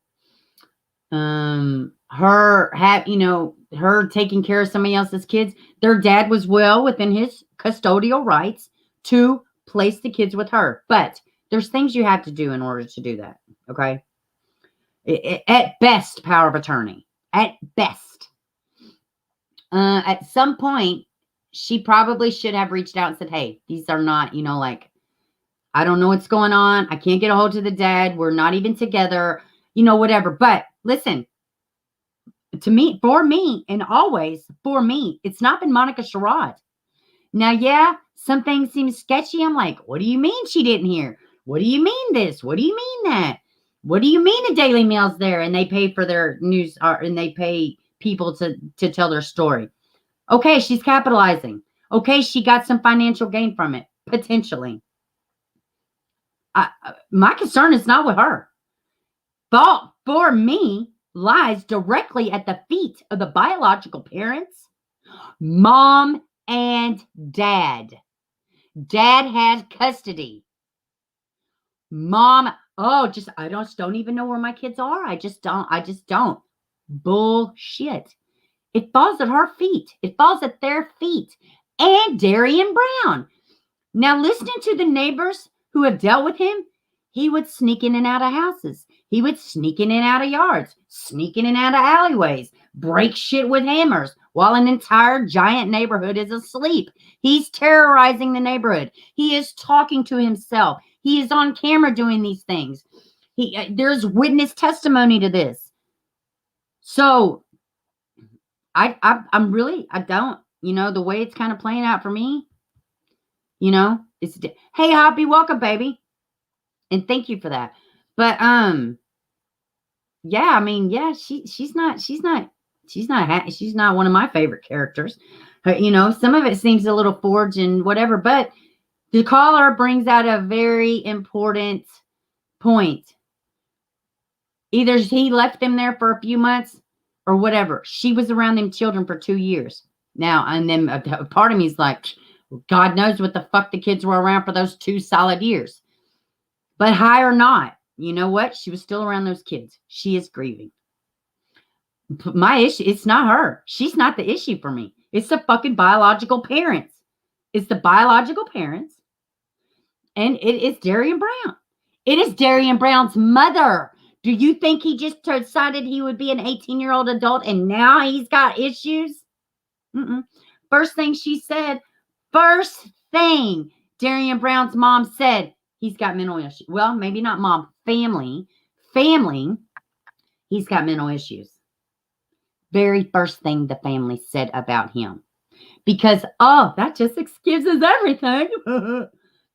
Her taking care of somebody else's kids. Their dad was well within his custodial rights to place the kids with her. But there's things you have to do in order to do that. Okay. At best, power of attorney. At best. At some point, she probably should have reached out and said, hey, these are not, I don't know what's going on. I can't get a hold of the dad. We're not even together, whatever. But listen, for me, it's not been Monica Sherrod. Now, yeah, some things seem sketchy. I'm like, what do you mean she didn't hear? What do you mean this? What do you mean that? What do you mean the Daily Mail's there and they pay for their news and they pay people to tell their story? Okay, she's capitalizing. Okay, she got some financial gain from it, potentially. My concern is not with her. Fault for me lies directly at the feet of the biological parents, mom and dad. Dad had custody. Mom, Oh, I don't even know where my kids are. I just don't. Bullshit. It falls at her feet. It falls at their feet. And Darrian Brown. Now, listening to the neighbors who have dealt with him, he would sneak in and out of houses. He would sneak in and out of yards, sneak in and out of alleyways, break shit with hammers while an entire giant neighborhood is asleep. He's terrorizing the neighborhood. He is talking to himself. He is on camera doing these things. There's witness testimony to this. So I don't, the way it's kind of playing out for me, it's, hey, Hoppy, welcome, baby. And thank you for that. But, yeah, I mean, yeah, she's not one of my favorite characters. Some of it seems a little forged and whatever, but the caller brings out a very important point. Either he left them there for a few months or whatever. She was around them children for 2 years. Now, and then a part of me is like, God knows what the fuck the kids were around for those 2 solid years. But high or not, you know what? She was still around those kids. She is grieving. My issue, it's not her. She's not the issue for me. It's the fucking biological parents. It's the biological parents. And it is Darrian Brown. It is Darrian Brown's mother. Do you think he just decided he would be an 18-year-old adult and now he's got issues? First thing she said, Darrian Brown's mom said, he's got mental issues. Well, maybe not mom, family. He's got mental issues. Very first thing the family said about him. Because, that just excuses everything.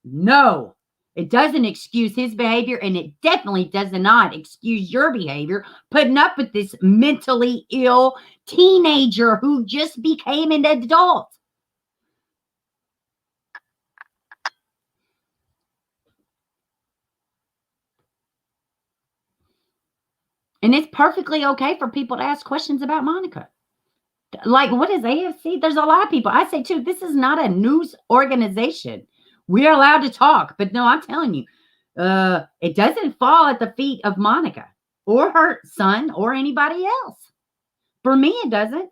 No, it doesn't excuse his behavior, and it definitely does not excuse your behavior, putting up with this mentally ill teenager who just became an adult. And it's perfectly okay for people to ask questions about Monica. Like, what is AFC? There's a lot of people. I say, too, this is not a news organization. We're allowed to talk. But no, I'm telling you, it doesn't fall at the feet of Monica or her son or anybody else. For me, it doesn't.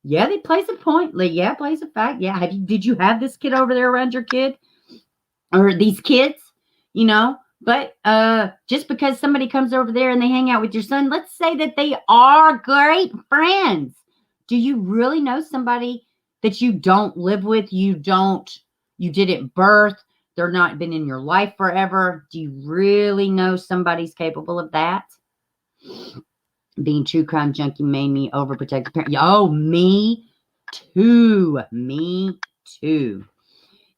Yeah, it plays a point. Like, yeah, it plays a fact. Yeah, did you have this kid over there around your kid? Or these kids? But just because somebody comes over there and they hang out with your son, let's say that they are great friends. Do you really know somebody that you don't live with? You didn't birth. They're not been in your life forever. Do you really know somebody's capable of that? Being true crime junkie made me overprotective parent. Oh, me too. Me too.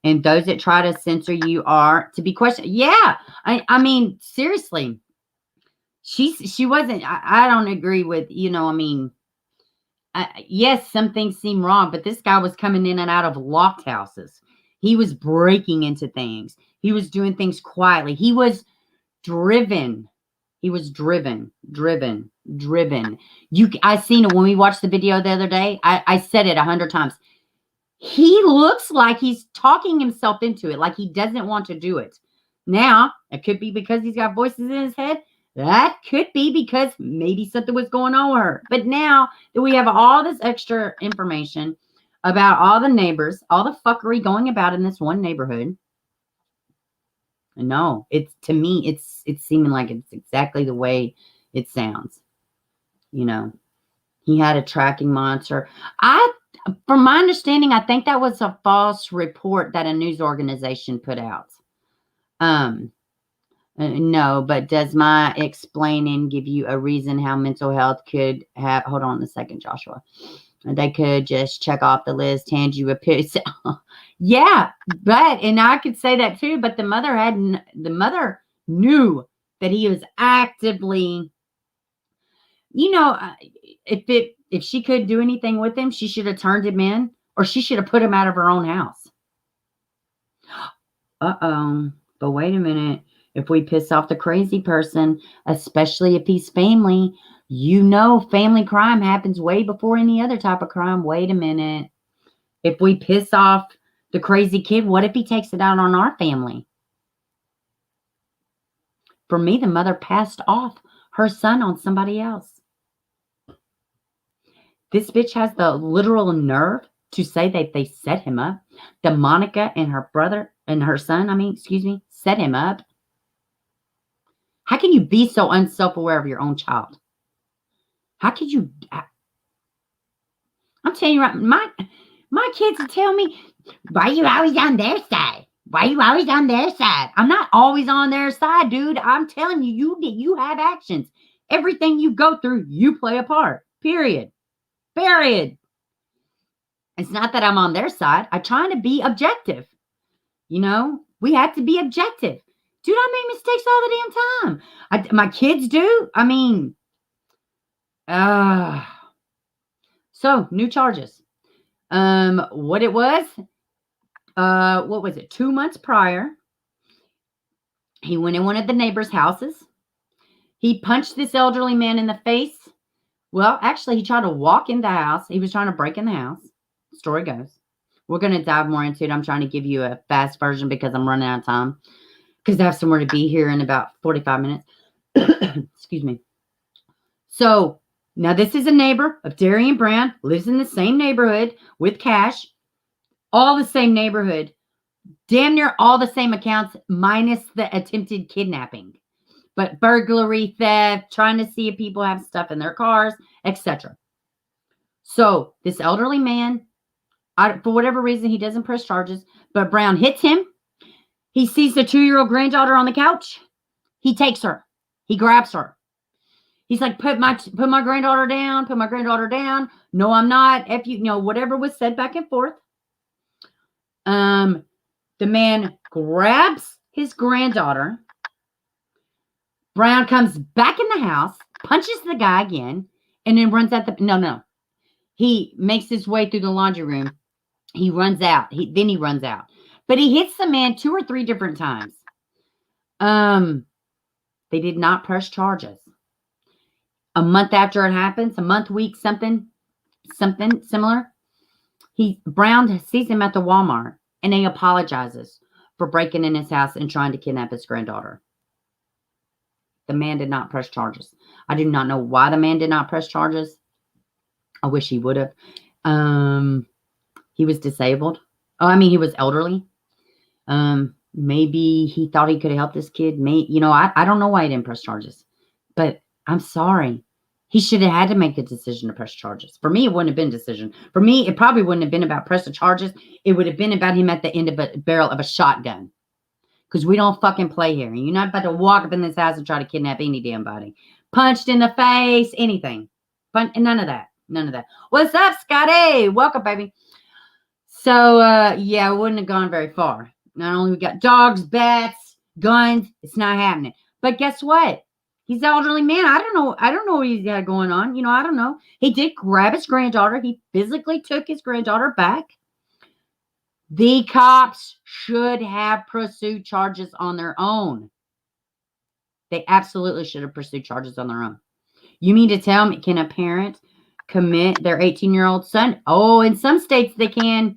And those that try to censor you are to be questioned. Yeah. I mean, seriously. She wasn't, I don't agree with, yes, some things seem wrong, but this guy was coming in and out of locked houses. He was breaking into things. He was doing things quietly. He was driven. I seen it when we watched the video the other day. I said it 100 times. He looks like he's talking himself into it, like he doesn't want to do it. Now, it could be because he's got voices in his head. That could be because maybe something was going on with her. But now that we have all this extra information about all the neighbors, all the fuckery going about in this one neighborhood, no, to me, it's seeming like it's exactly the way it sounds. He had a tracking monitor. From my understanding, I think that was a false report that a news organization put out. No, but does my explaining give you a reason how mental health could have, hold on a second, Joshua. They could just check off the list, hand you a piece. Yeah, and I could say that too, but the mother knew that he was actively, if she could do anything with him, she should have turned him in, or she should have put him out of her own house. But wait a minute. If we piss off the crazy person, especially if he's family, family crime happens way before any other type of crime. Wait a minute. If we piss off the crazy kid, what if he takes it out on our family? For me, the mother passed off her son on somebody else. This bitch has the literal nerve to say that they set him up. That Monica and her brother and her son, set him up. How can you be so unself-aware of your own child? How could you? I'm telling you right, my kids will tell me, why you always on their side? Why you always on their side? I'm not always on their side, dude. I'm telling you, you have actions. Everything you go through, you play a part. Period. It's not that I'm on their side. I'm trying to be objective. We have to be objective. Dude, I make mistakes all the damn time. My kids do. So new charges. What it was? What was it? 2 months prior, he went in one of the neighbors' houses. He punched this elderly man in the face. Well, actually, he tried to walk in the house. He was trying to break in the house. Story goes. We're going to dive more into it. I'm trying to give you a fast version because I'm running out of time. Because I have somewhere to be here in about 45 minutes. Excuse me. So, now this is a neighbor of Darrian Brown. Lives in the same neighborhood with Cash. All the same neighborhood. Damn near all the same accounts minus the attempted kidnapping. But burglary, theft, trying to see if people have stuff in their cars, etc. So, this elderly man, for whatever reason, he doesn't press charges, but Brown hits him. He sees the 2-year-old granddaughter on the couch. He takes her. He grabs her. He's like, put my granddaughter down. Put my granddaughter down. No, I'm not. If you know, whatever was said back and forth. The man grabs his granddaughter. Brown comes back in the house, punches the guy again, and then runs out No. He makes his way through the laundry room. He runs out. He runs out. But he hits the man 2 or 3 different times. They did not press charges. A month after it happens, a month, week, something similar. Brown sees him at the Walmart, and he apologizes for breaking in his house and trying to kidnap his granddaughter. The man did not press charges. I do not know why the man did not press charges. I wish he would have. He was disabled. He was elderly. Maybe he thought he could have helped this kid. I don't know why he didn't press charges. But I'm sorry. He should have had to make the decision to press charges. For me, it wouldn't have been a decision. For me, it probably wouldn't have been about pressing charges. It would have been about him at the end of a barrel of a shotgun. Because we don't fucking play here. You're not about to walk up in this house and try to kidnap any damn body. Punched in the face, anything. None of that. What's up, Scotty? Welcome, baby. So, it wouldn't have gone very far. Not only we got dogs, bats, guns. It's not happening. But guess what? He's an elderly man. I don't know what he's got going on. I don't know. He did grab his granddaughter. He physically took his granddaughter back. The cops should have pursued charges on their own. They absolutely should have pursued charges on their own. You mean to tell me, can a parent commit their 18-year-old son? Oh, in some states they can.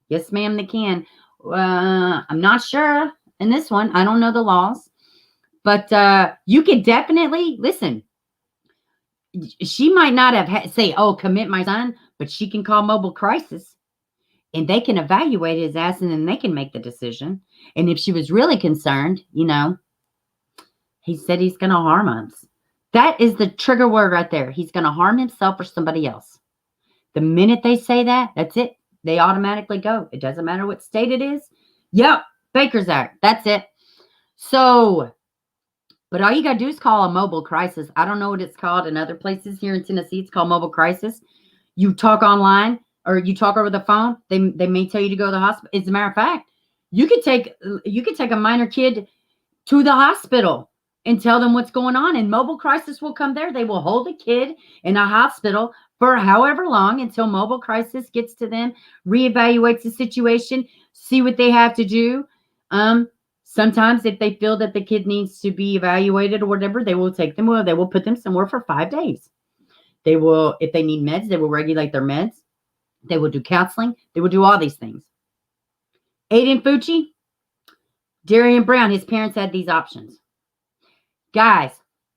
Yes, ma'am, they can. I'm not sure in this one. I don't know the laws. But you can definitely, listen, she might not have say, commit my son, but she can call mobile crisis. And they can evaluate his ass, and then they can make the decision. And if she was really concerned, he said he's going to harm us. That is the trigger word right there. He's going to harm himself or somebody else. The minute they say that, that's it. They automatically go. It doesn't matter what state it is. Yep, Baker's Act. That's it. So, but all you got to do is call a mobile crisis. I don't know what it's called in other places. Here in Tennessee, it's called mobile crisis. You talk online or you talk over the phone. They may tell you to go to the hospital. As a matter of fact, you could take a minor kid to the hospital and tell them what's going on. And mobile crisis will come there. They will hold the kid in a hospital for however long until mobile crisis gets to them, reevaluates the situation, see what they have to do. Sometimes if they feel that the kid needs to be evaluated or whatever, they will take them. They will put them somewhere for 5 days. They will, if they need meds, they will regulate their meds. They will do counseling. They will do all these things. Aiden Fucci, Darrian Brown, his parents had these options. Guys,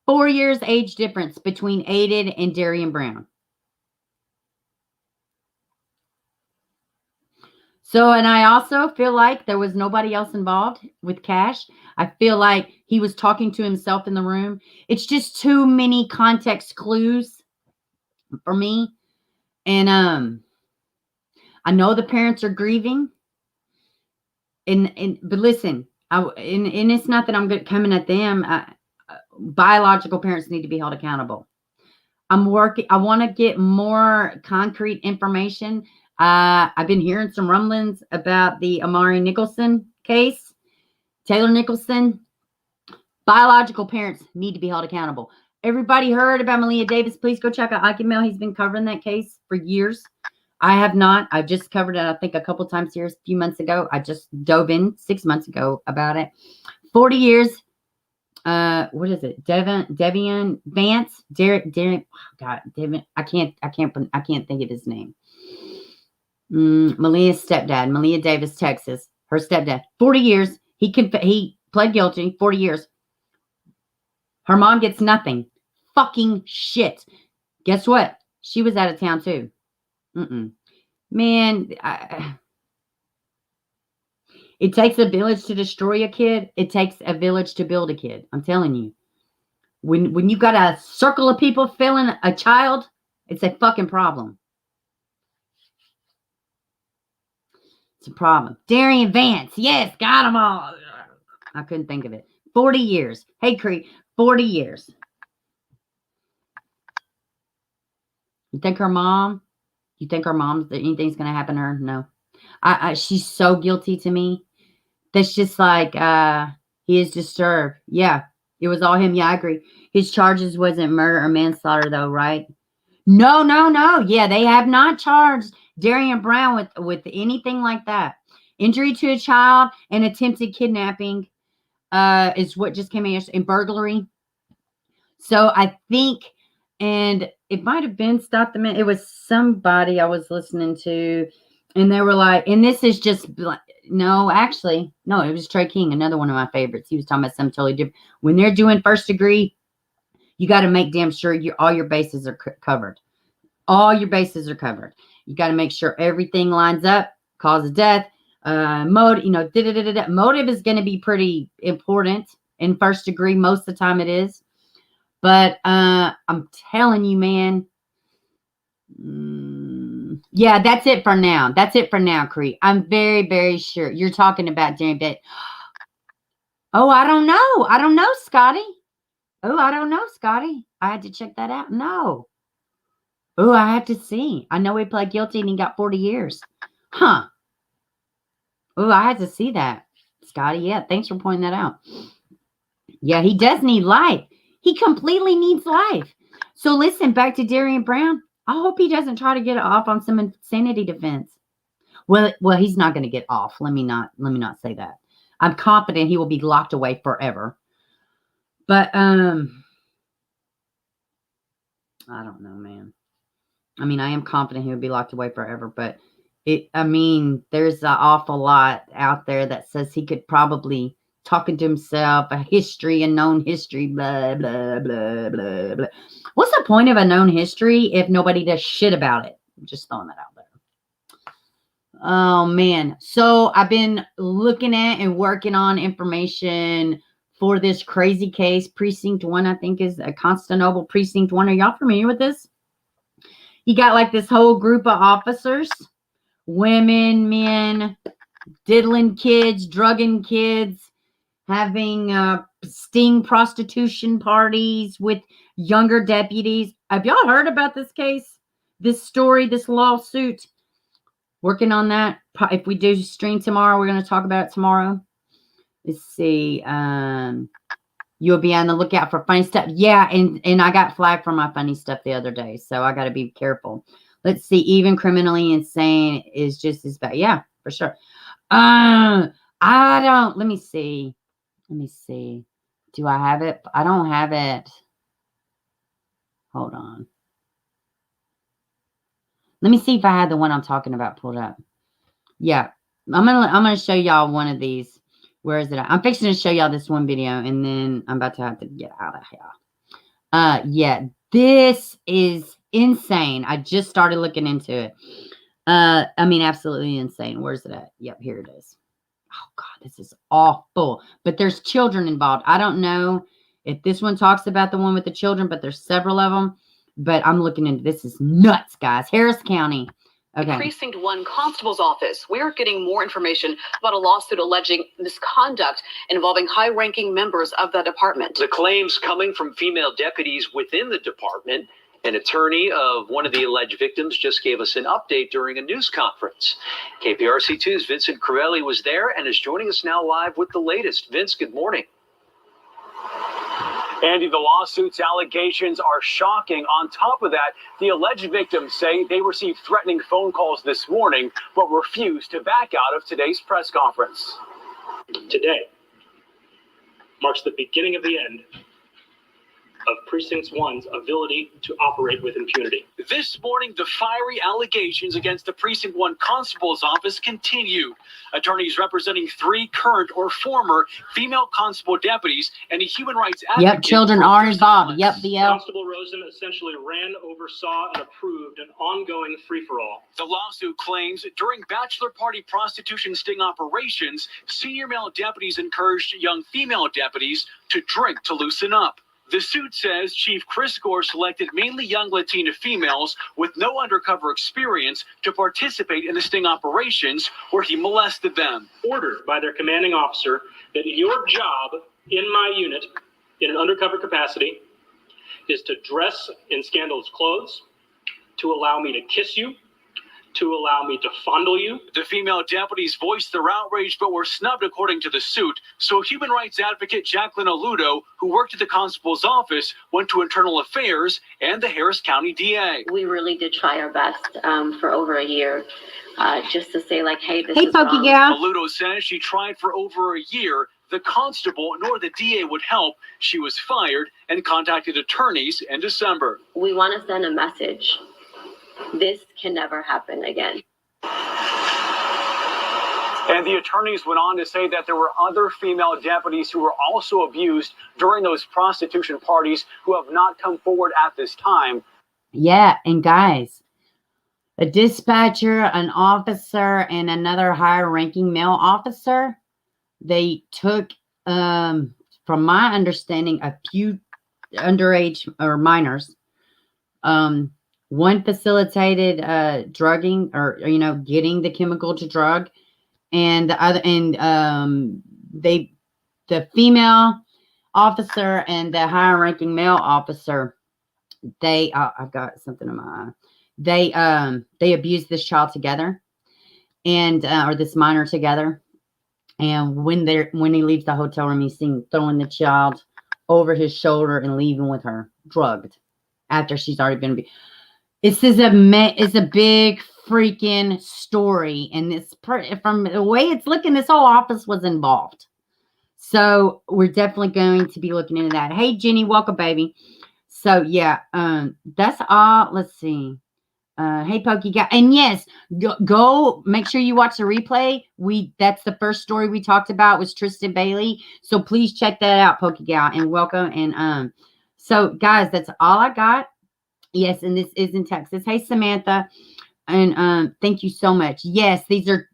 4 years age difference between Aiden and Darrian Brown. So, and I also feel like there was nobody else involved with Cash. I feel like he was talking to himself in the room. It's just too many context clues for me. And I know the parents are grieving. But listen, and it's not that I'm coming at them. Biological parents need to be held accountable. I want to get more concrete information. I've been hearing some rumblings about the Amari Nicholson case. Taylor Nicholson. Biological parents need to be held accountable. Everybody heard about Malia Davis. Please go check out Ike. He's been covering that case for years. I have not. I've just covered it, I think, a couple times here a few months ago. I just dove in 6 months ago about it. 40 years. What is it? Devian Vance, Darren. Oh God, Devin. I can't think of his name. Malia's stepdad, Malia Davis, Texas. Her stepdad. 40 years. He pled guilty. 40 years. Her mom gets nothing. Fucking shit. Guess what? She was out of town too. Man, it takes a village to destroy a kid. It takes a village to build a kid. I'm telling you. When you got a circle of people filling a child, it's a fucking problem. It's a problem. Darrian Vance. Yes, got them all. I couldn't think of it. 40 years. Hey, Cree, 40 years. You think her mom's anything's going to happen to her? No. She's so guilty to me. That's just like, he is disturbed. Yeah, it was all him. Yeah, I agree. His charges wasn't murder or manslaughter though, right? No. Yeah, they have not charged Darrian Brown with anything like that. Injury to a child and attempted kidnapping is what just came out, and burglary. So I think, and it might have been Stop the Man. It was somebody I was listening to, and they were like, and this is just like, no, it was Trey King, another one of my favorites. He was talking about something totally different. When they're doing first degree, you got to make damn sure all your bases are covered. All your bases are covered. You got to make sure everything lines up. Cause of death, motive. Motive is going to be pretty important in first degree. Most of the time, it is. But I'm telling you, man. Yeah, that's it for now. That's it for now, Cree. I'm very, very sure you're talking about Darrian Bailey. Oh, I don't know, Scotty. Oh, I don't know, Scotty. I had to check that out. No. Oh, I have to see. I know he pled guilty and he got 40 years. Huh. Oh, I had to see that, Scotty. Yeah, thanks for pointing that out. Yeah, he does need life. He completely needs life. So listen, back to Darrian Brown. I hope he doesn't try to get off on some insanity defense. Well, he's not going to get off. Let me not say that. I'm confident he will be locked away forever. But I don't know, man. I mean, I am confident he would be locked away forever, but there's an awful lot out there that says he could probably talking to himself, a known history, blah, blah, blah, blah, blah. What's the point of a known history if nobody does shit about it? I'm just throwing that out there. Oh, man. So I've been looking at and working on information for this crazy case. Precinct 1, I think, is a Constantinople Precinct 1. Are y'all familiar with this? You got like this whole group of officers, women, men, diddling kids, drugging kids, having sting prostitution parties with younger deputies. Have y'all heard about this case? This story, this lawsuit? Working on that. If we do stream tomorrow, we're going to talk about it tomorrow. Let's see. You'll be on the lookout for funny stuff. Yeah, and I got flagged for my funny stuff the other day, so I got to be careful. Let's see. Even criminally insane is just as bad. Yeah, for sure. Let me see. Do I have it? I don't have it. Hold on. Let me see if I had the one I'm talking about pulled up. Yeah, I'm gonna show y'all one of these. Where is it at? I'm fixing to show y'all this one video, and then I'm about to have to get out of here. Yeah, this is insane. I just started looking into it. I mean, absolutely insane. Where's it at? Yep, here it is. Oh God, this is awful. But there's children involved. I don't know if this one talks about the one with the children, but there's several of them. But I'm looking into this. Is nuts, guys. Harris County. Okay. Precinct 1 Constable's Office. We're getting more information about a lawsuit alleging misconduct involving high-ranking members of the department. The claims coming from female deputies within the department. An attorney of one of the alleged victims just gave us an update during a news conference. KPRC2's Vincent Corelli was there and is joining us now live with the latest. Vince, good morning. Andy, the lawsuit's allegations are shocking. On top of that, the alleged victims say they received threatening phone calls this morning, but refused to back out of today's press conference. Today marks the beginning of the end of Precinct 1's ability to operate with impunity. This morning, the fiery allegations against the Precinct 1 Constable's Office continue. Attorneys representing 3 current or former female constable deputies and a human rights advocate. Yep, children are involved. Yep, BL. Constable Rosen essentially ran, oversaw, and approved an ongoing free-for-all. The lawsuit claims during bachelor party prostitution sting operations, senior male deputies encouraged young female deputies to drink to loosen up. The suit says Chief Chris Gore selected mainly young Latina females with no undercover experience to participate in the sting operations where he molested them. Ordered by their commanding officer that your job in my unit, in an undercover capacity, is to dress in scandalous clothes, to allow me to kiss you, to allow me to fondle you. The female deputies voiced their outrage but were snubbed according to the suit. So human rights advocate Jacqueline Aludo, who worked at the constable's office, went to Internal Affairs and the Harris County DA. We really did try our best for over a year just to say like, hey, this Hey, is Pokey wrong. Gal. Aludo says she tried for over a year. The constable nor the DA would help. She was fired and contacted attorneys in December. We want to send a message. This can never happen again. And the attorneys went on to say that there were other female deputies who were also abused during those prostitution parties who have not come forward at this time. Yeah, and guys, a dispatcher, an officer, and another higher-ranking male officer, they took, from my understanding, a few underage or minors. One facilitated drugging or getting the chemical to drug, and the other the female officer and the higher ranking male officer, I've got something in my eye. They abused this child together, and or this minor together. And when he leaves the hotel room, he's seen throwing the child over his shoulder and leaving with her drugged after she's already been. It's a big freaking story, and this from the way it's looking, this whole office was involved. So we're definitely going to be looking into that. Hey, Jenny, welcome, baby. So yeah, that's all. Let's see. Hey, Pokey Guy, and yes, go make sure you watch the replay. That's the first story we talked about was Tristyn Bailey. So please check that out, Pokey Guy, and welcome. And so guys, that's all I got. Yes, and this is in Texas. Hey, Samantha, and thank you so much. Yes, these are,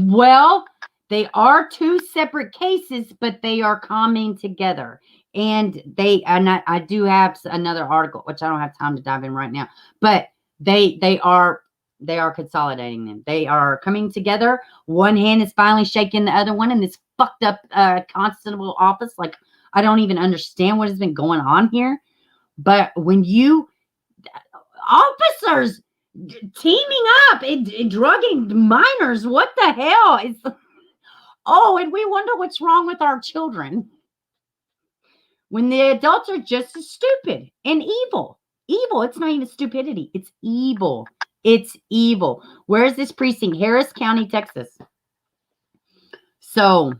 well, they are 2 separate cases, but they are coming together. And I do have another article, which I don't have time to dive in right now, but they are consolidating them. They are coming together. One hand is finally shaking the other one in this fucked up constable office. Like, I don't even understand what has been going on here. But when officers teaming up and drugging minors, what the hell is? Oh, and we wonder what's wrong with our children when the adults are just as stupid and evil. Evil. It's not even stupidity. It's evil. It's evil. Where is this precinct? Harris County, Texas. So,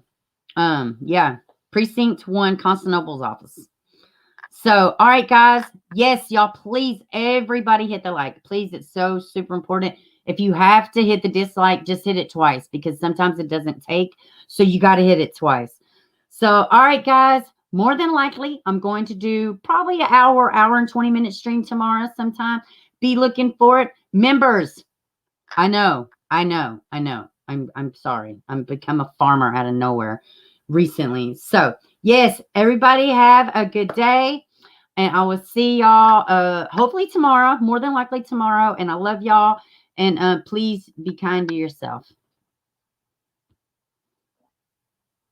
yeah, Precinct 1, Constable's Office. So, all right, guys. Yes, y'all, please, everybody hit the like. Please, it's so super important. If you have to hit the dislike, just hit it twice because sometimes it doesn't take. So you got to hit it twice. So, all right, guys, more than likely, I'm going to do probably an hour and 20-minute stream tomorrow sometime. Be looking for it. Members, I know. I'm sorry. I'm become a farmer out of nowhere recently. So, yes, everybody have a good day. And I will see y'all hopefully tomorrow, more than likely tomorrow. And I love y'all. And please be kind to yourself.